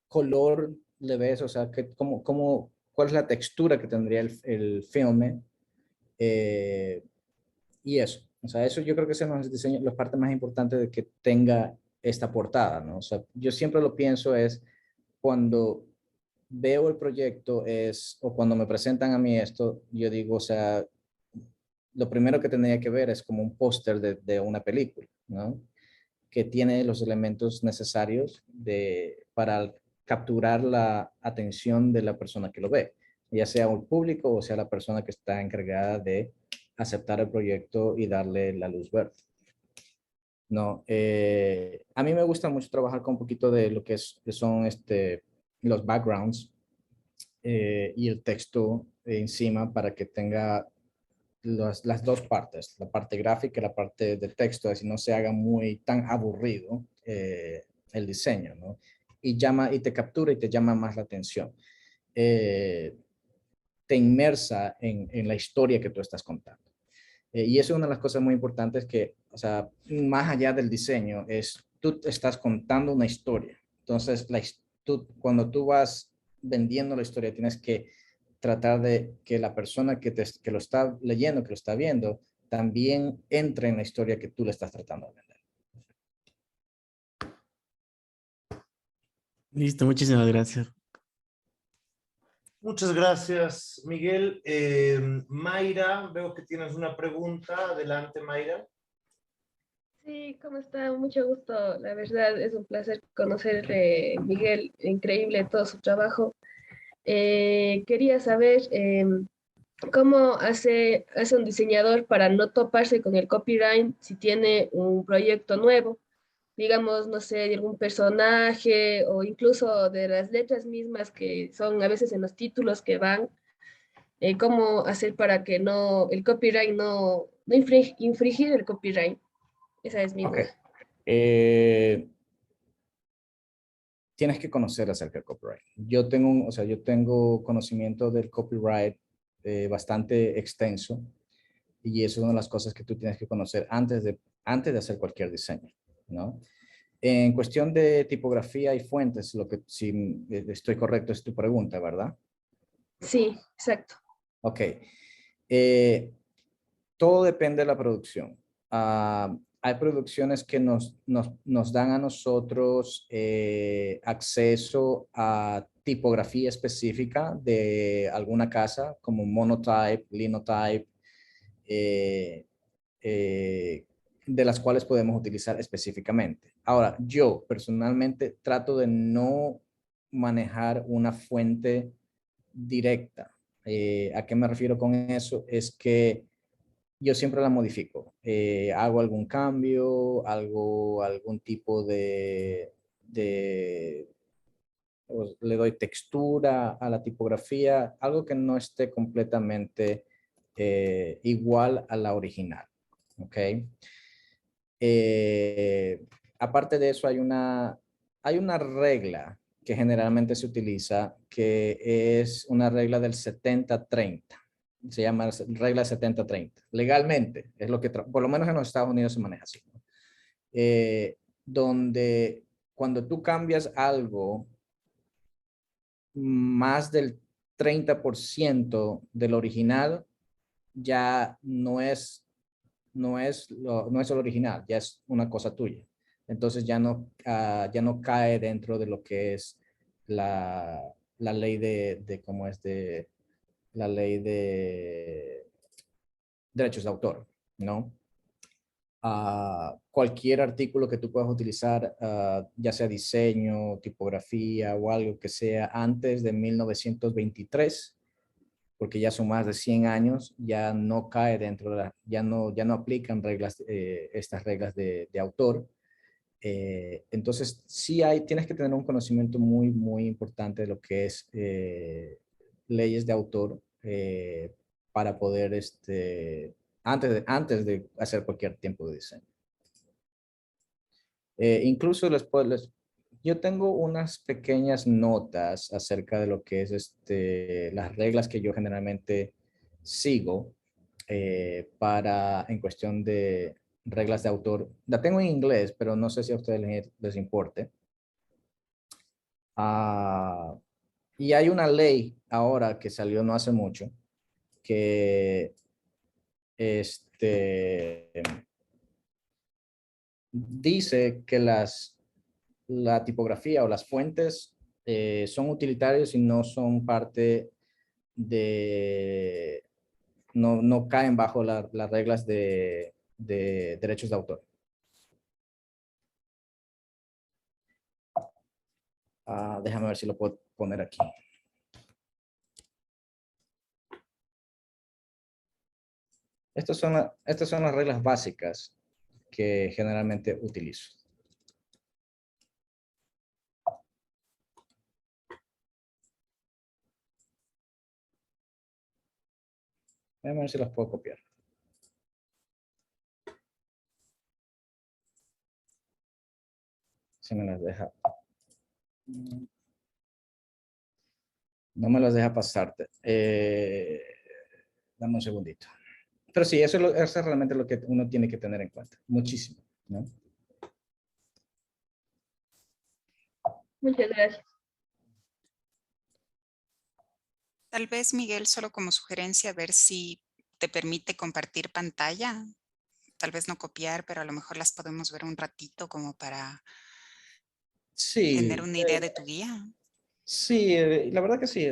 color le ves, o sea, cuál es la textura que tendría el filme, y eso. O sea, eso yo creo que son los diseños, las partes más importantes de que tenga esta portada, ¿no? O sea, yo siempre lo pienso es cuando veo el proyecto o cuando me presentan a mí esto, yo digo, o sea, lo primero que tendría que ver es como un póster de una película, ¿no? Que tiene los elementos necesarios para capturar la atención de la persona que lo ve, ya sea un público o sea la persona que está encargada de aceptar el proyecto y darle la luz verde. No, a mí me gusta mucho trabajar con un poquito de lo que son los backgrounds y el texto encima para que tenga las dos partes, la parte gráfica y la parte de texto, así no se haga tan aburrido el diseño, ¿no? Y te captura y te llama más la atención. Te inmersa en la historia que tú estás contando. Y eso es una de las cosas muy importantes que, o sea, más allá del diseño, tú estás contando una historia. Entonces, cuando tú vas vendiendo la historia, tienes que tratar de que la persona que lo está leyendo, que lo está viendo, también entre en la historia que tú le estás tratando de vender. Listo, muchísimas gracias. Muchas gracias, Miguel. Mayra, veo que tienes una pregunta. Adelante, Mayra. Sí, ¿cómo está? Mucho gusto. La verdad es un placer conocer Miguel, increíble todo su trabajo. Quería saber cómo hace un diseñador para no toparse con el copyright si tiene un proyecto nuevo, digamos, no sé, de algún personaje o incluso de las letras mismas que son a veces en los títulos que van. ¿Cómo hacer para que no, el copyright no infringir el copyright? Esa es mi Ok. duda. Tienes que conocer acerca del copyright. Yo tengo conocimiento del copyright bastante extenso y eso es una de las cosas que tú tienes que conocer antes de hacer cualquier diseño, ¿no? En cuestión de tipografía y fuentes, si estoy correcto es tu pregunta, ¿verdad? Sí, exacto. Ok. Eh, Todo depende de la producción. Hay producciones que nos dan a nosotros acceso a tipografía específica de alguna casa, como Monotype, Linotype, eh, eh, de las cuales podemos utilizar específicamente. Ahora, yo personalmente trato de no manejar una fuente directa. ¿A qué me refiero con eso? Es que yo siempre la modifico. Hago algún cambio, algún tipo le doy textura a la tipografía, algo que no esté completamente igual a la original. ¿Ok? Eh, Aparte de eso, hay una regla que generalmente se utiliza, que es una regla del 70-30. Se llama regla 70-30. Legalmente, es lo que, por lo menos en los Estados Unidos se maneja así, ¿no? Donde cuando tú cambias algo más del 30% del original, ya no es el original, ya es una cosa tuya. Entonces ya no cae dentro de lo que es la ley ¿cómo es? La ley de derechos de autor, ¿no? Cualquier artículo que tú puedas utilizar, ya sea diseño, tipografía o algo que sea antes de 1923, porque ya son más de 100 años, ya no cae dentro ya no aplican estas reglas de autor. Entonces, sí tienes que tener un conocimiento muy, muy importante de lo que es leyes de autor para poder, antes de hacer cualquier tipo de diseño. Incluso yo tengo unas pequeñas notas acerca de lo que es las reglas que yo generalmente sigo en cuestión de reglas de autor. La tengo en inglés, pero no sé si a ustedes les importe. Y hay una ley ahora que salió no hace mucho que dice que la tipografía o las fuentes son utilitarios y no son parte no caen bajo las reglas de derechos de autor. Déjame ver si lo puedo poner aquí. Estas son las reglas básicas que generalmente utilizo. Déjame ver si las puedo copiar. Si me las deja. No me las deja pasarte. Dame un segundito. Pero sí, eso es realmente lo que uno tiene que tener en cuenta. Muchísimo, ¿no? Muchas gracias. Tal vez, Miguel, solo como sugerencia, ver si te permite compartir pantalla. Tal vez no copiar, pero a lo mejor las podemos ver un ratito como para tener Sí, una idea de tu guía. sí, la verdad que sí.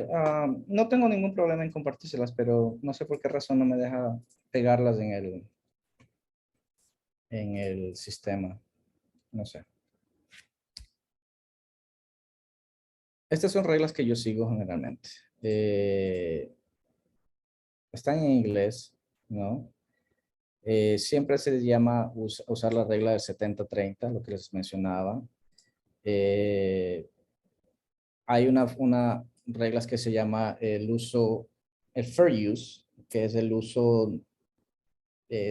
No tengo ningún problema en compartírselas, pero no sé por qué razón no me deja pegarlas en el sistema. No sé. Estas son reglas que yo sigo generalmente. Están en inglés, ¿no? Siempre se llama usar la regla del 70-30, lo que les mencionaba. Hay una reglas que se llama el fair use, que es el uso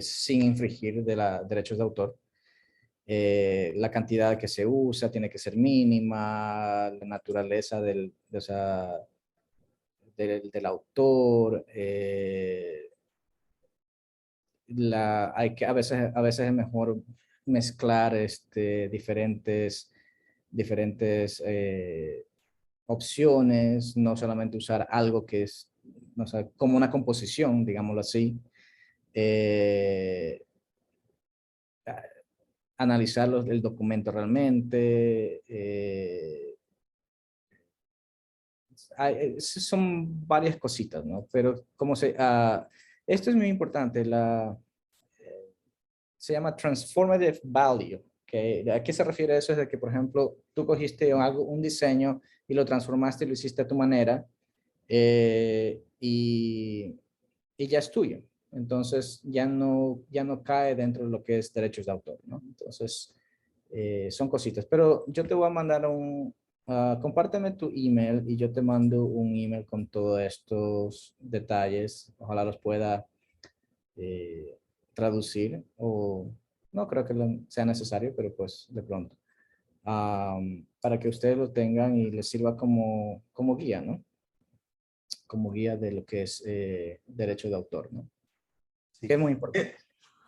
sin infringir de derechos de autor. La cantidad que se usa tiene que ser mínima, la naturaleza del autor. A veces es mejor mezclar diferentes opciones, no solamente usar algo que es, no sé, como una composición, digámoslo así. Analizar el documento realmente. Son varias cositas, ¿no? Pero esto es muy importante. Se llama transformative value. ¿Okay? ¿A qué se refiere eso? Es de que, por ejemplo, tú cogiste un diseño y lo transformaste y lo hiciste a tu manera y ya es tuyo. Entonces ya no cae dentro de lo que es derechos de autor, ¿no? Entonces son cositas. Pero yo te voy a mandar compárteme tu email y yo te mando un email con todos estos detalles. Ojalá los pueda traducir, o no creo que sea necesario, pero pues de pronto. Para que ustedes lo tengan y les sirva como guía, ¿no? Como guía de lo que es derecho de autor, ¿no? Sí. Que es muy importante.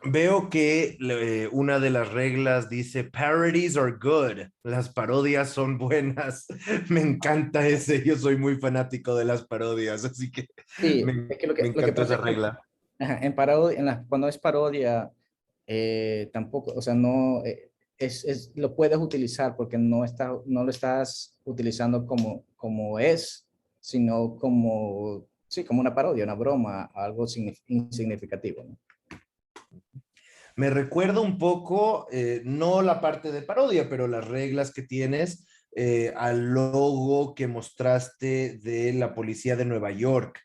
Veo que una de las reglas dice parodies are good. Las parodias son buenas. Me encanta ese. Yo soy muy fanático de las parodias, así que sí, me es que lo que encantó pasa esa regla. En parodia, cuando es parodia, tampoco, o sea, no, lo puedes utilizar porque no lo estás utilizando como es, sino como una parodia, una broma, algo insignificativo, ¿no? Me recuerda un poco, no la parte de parodia, pero las reglas que tienes al logo que mostraste de la policía de Nueva York,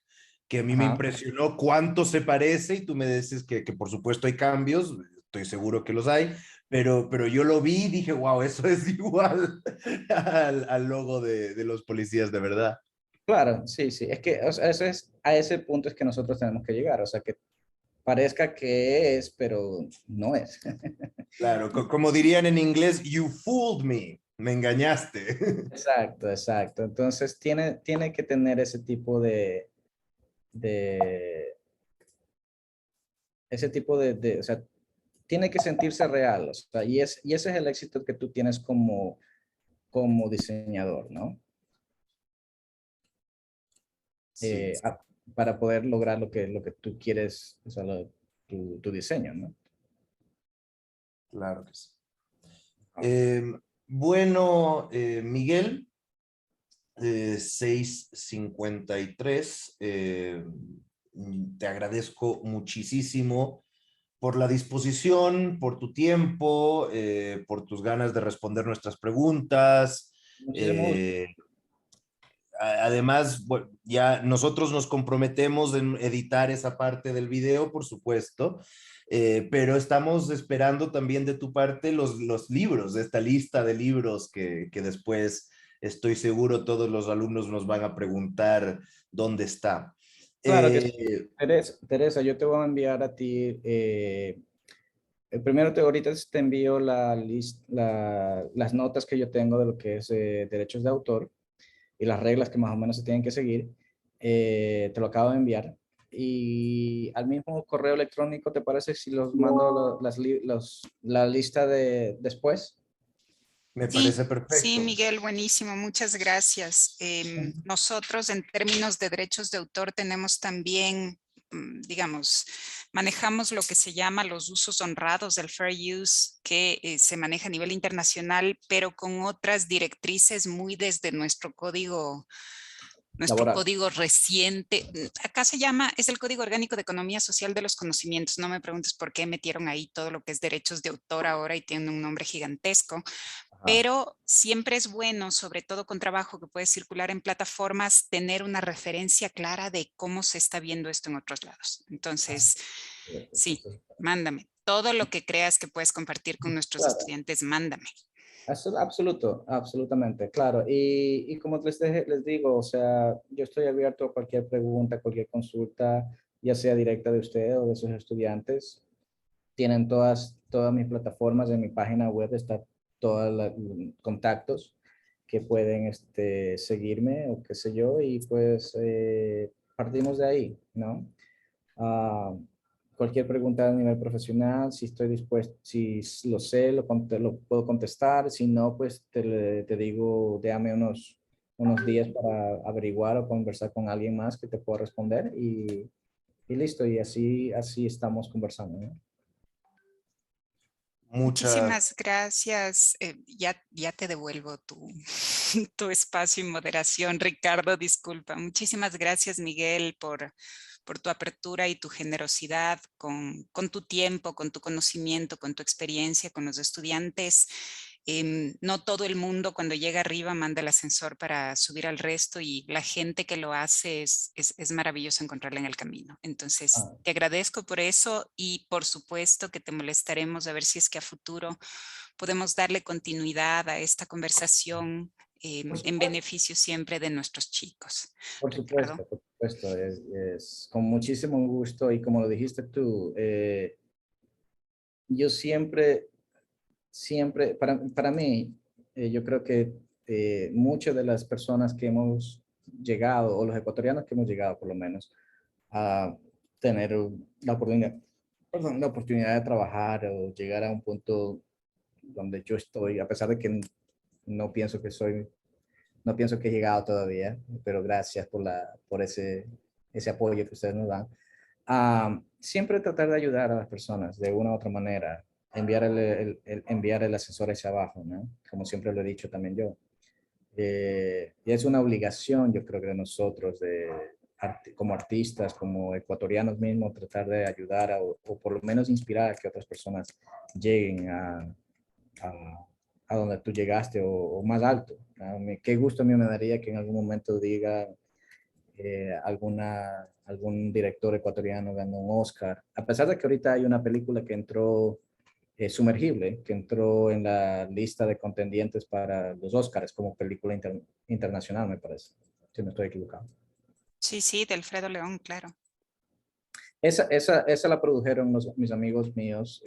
que a mí me impresionó cuánto se parece, y tú me dices que por supuesto hay cambios, estoy seguro que los hay, pero yo lo vi y dije, wow, eso es igual al logo de los policías de verdad. Claro, sí, es que o sea, a ese punto es que nosotros tenemos que llegar, o sea, que parezca que es, pero no es. Claro, como dirían en inglés, you fooled me, me engañaste. Exacto. Entonces tiene que tener ese tipo o sea, tiene que sentirse real, o sea, y ese es el éxito que tú tienes como diseñador, ¿no? Sí. Para poder lograr lo que tú quieres, o sea, tu diseño, ¿no? Claro que sí. Bueno, Miguel, 6:53, te agradezco muchísimo por la disposición, por tu tiempo, por tus ganas de responder nuestras preguntas. Muchísimo gusto. Además, bueno, ya nosotros nos comprometemos en editar esa parte del video, por supuesto, pero estamos esperando también de tu parte los libros, esta lista de libros que después estoy seguro todos los alumnos nos van a preguntar dónde está. Claro que sí. Teresa, yo te voy a enviar a ti, primero ahorita te envío las notas que yo tengo de lo que es derechos de autor y las reglas que más o menos se tienen que seguir. Te lo acabo de enviar. Y al mismo correo electrónico, ¿te parece si los mando la lista de después? Me parece perfecto. Sí, Miguel, buenísimo, muchas gracias. Nosotros en términos de derechos de autor tenemos también, digamos, manejamos lo que se llama los usos honrados del fair use, que se maneja a nivel internacional, pero con otras directrices muy desde nuestro código nuestro laboral. código reciente. Acá se llama, es el Código Orgánico de Economía Social de los Conocimientos. No me preguntes por qué metieron ahí todo lo que es derechos de autor ahora y tiene un nombre gigantesco. Pero siempre es bueno, sobre todo con trabajo que puede circular en plataformas, tener una referencia clara de cómo se está viendo esto en otros lados. Entonces, sí, mándame. Todo lo que creas que puedes compartir con nuestros Claro. estudiantes, mándame. Absolutamente, claro. Y como les digo, o sea, yo estoy abierto a cualquier pregunta, cualquier consulta, ya sea directa de usted o de sus estudiantes. Tienen todas mis plataformas en mi página web, está todos los contactos que pueden seguirme o qué sé yo, y pues partimos de ahí, ¿no? Ah, cualquier pregunta a nivel profesional, si estoy dispuesto, si lo sé, lo puedo contestar. Si no, pues te digo, déjame unos días para averiguar o conversar con alguien más que te pueda responder y listo. Y así estamos conversando, ¿no? Muchísimas gracias. Ya te devuelvo tu espacio y moderación, Ricardo, disculpa. Muchísimas gracias, Miguel, por tu apertura y tu generosidad con tu tiempo, con tu conocimiento, con tu experiencia con los estudiantes. No todo el mundo cuando llega arriba manda el ascensor para subir al resto, y la gente que lo hace es maravilloso encontrarla en el camino. Entonces, te agradezco por eso, y por supuesto que te molestaremos a ver si es que a futuro podemos darle continuidad a esta conversación en beneficio siempre de nuestros chicos. Por supuesto, es con muchísimo gusto, y como lo dijiste tú, yo siempre, para mí, yo creo que muchas de las personas que hemos llegado, o los ecuatorianos que hemos llegado por lo menos, a tener la oportunidad de trabajar o llegar a un punto donde yo estoy, a pesar de que no pienso que no pienso que he llegado todavía, pero gracias por ese apoyo que ustedes nos dan. Siempre tratar de ayudar a las personas de una u otra manera, enviar el ascensor hacia abajo, ¿no? Como siempre lo he dicho también yo. Y es una obligación, yo creo que de nosotros, como artistas, como ecuatorianos mismos, tratar de ayudar o por lo menos inspirar a que otras personas lleguen a donde tú llegaste o más alto. Qué gusto a mí me daría que en algún momento diga algún director ecuatoriano ganó un Oscar, a pesar de que ahorita hay una película que entró Sumergible, que entró en la lista de contendientes para los Oscars como película internacional, me parece, si no estoy equivocado. Sí, de Alfredo León, claro. Esa la produjeron mis amigos míos,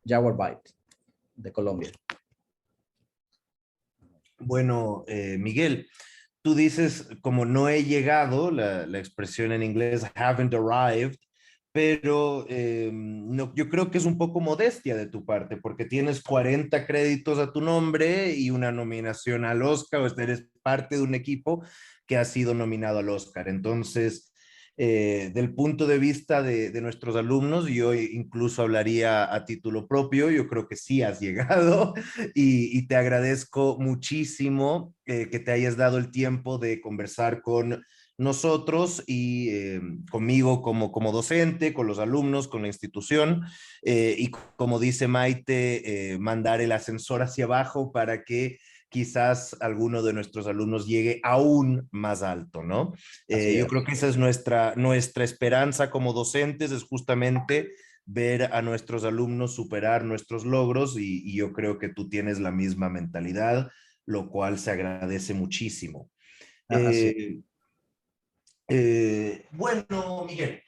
Jaguar Byte, de Colombia. Bueno, Miguel, tú dices, como no he llegado, la expresión en inglés haven't arrived, pero no, yo creo que es un poco modestia de tu parte, porque tienes 40 créditos a tu nombre y una nominación al Oscar, o eres parte de un equipo que ha sido nominado al Oscar. Entonces, del punto de vista de nuestros alumnos, yo incluso hablaría a título propio, yo creo que sí has llegado y te agradezco muchísimo que te hayas dado el tiempo de conversar con nosotros y conmigo como docente, con los alumnos, con la institución, y como dice Maite, mandar el ascensor hacia abajo para que quizás alguno de nuestros alumnos llegue aún más alto, ¿no? Yo creo que esa es nuestra esperanza como docentes, es justamente ver a nuestros alumnos superar nuestros logros, y yo creo que tú tienes la misma mentalidad, lo cual se agradece muchísimo. Bueno, Miguel,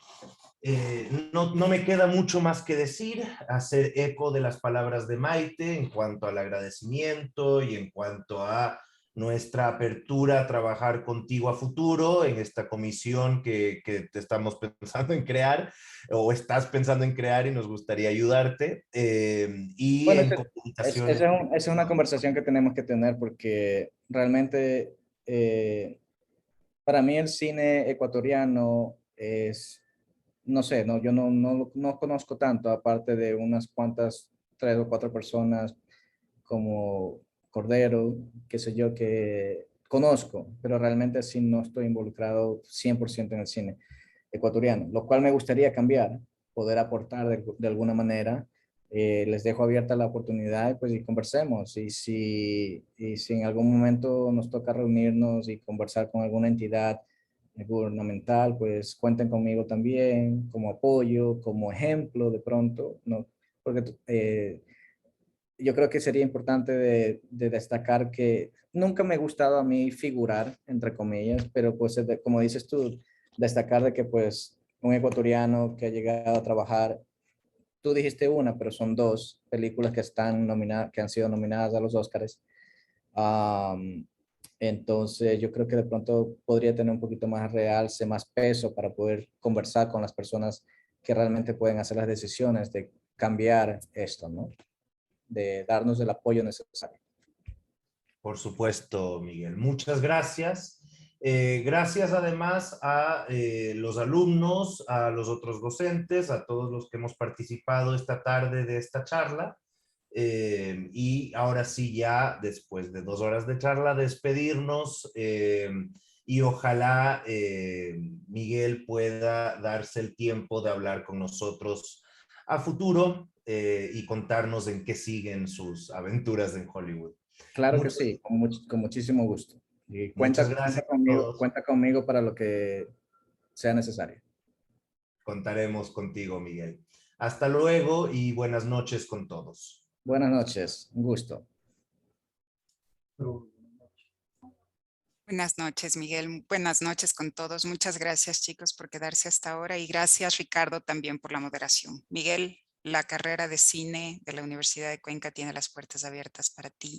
no me queda mucho más que decir, hacer eco de las palabras de Maite en cuanto al agradecimiento y en cuanto a nuestra apertura a trabajar contigo a futuro en esta comisión que te estamos pensando en crear, o estás pensando en crear, y nos gustaría ayudarte. Y bueno, en comunicaciones. esa es una conversación que tenemos que tener, porque realmente para mí el cine ecuatoriano es, no sé, yo no conozco tanto, aparte de unas cuantas, 3 o 4 personas como Cordero, qué sé yo, conozco, pero realmente sí no estoy involucrado 100% en el cine ecuatoriano, lo cual me gustaría cambiar, poder aportar de alguna manera. Les dejo abierta la oportunidad pues, y conversemos. Y si en algún momento nos toca reunirnos y conversar con alguna entidad gubernamental, pues cuenten conmigo también como apoyo, como ejemplo de pronto, ¿no? Porque yo creo que sería importante de destacar que nunca me ha gustado a mí figurar, entre comillas, pero pues como dices tú, destacar de que pues un ecuatoriano que ha llegado a trabajar, tú dijiste una, pero son dos películas que están nominadas, que han sido nominadas a los Óscares. Entonces yo creo que de pronto podría tener un poquito más realce, más peso para poder conversar con las personas que realmente pueden hacer las decisiones de cambiar esto, ¿no? De darnos el apoyo necesario. Por supuesto, Miguel. Muchas gracias. Gracias además a los alumnos, a los otros docentes, a todos los que hemos participado esta tarde de esta charla. Y ahora sí, ya después de 2 horas de charla, despedirnos y ojalá Miguel pueda darse el tiempo de hablar con nosotros a futuro y contarnos en qué siguen sus aventuras en Hollywood. Claro que sí, con muchísimo gusto. Y Muchas gracias a todos. Cuenta conmigo para lo que sea necesario. Contaremos contigo, Miguel. Hasta luego y buenas noches con todos. Buenas noches, un gusto. Buenas noches, Miguel. Buenas noches con todos. Muchas gracias, chicos, por quedarse hasta ahora y gracias, Ricardo, también por la moderación. Miguel, la carrera de cine de la Universidad de Cuenca tiene las puertas abiertas para ti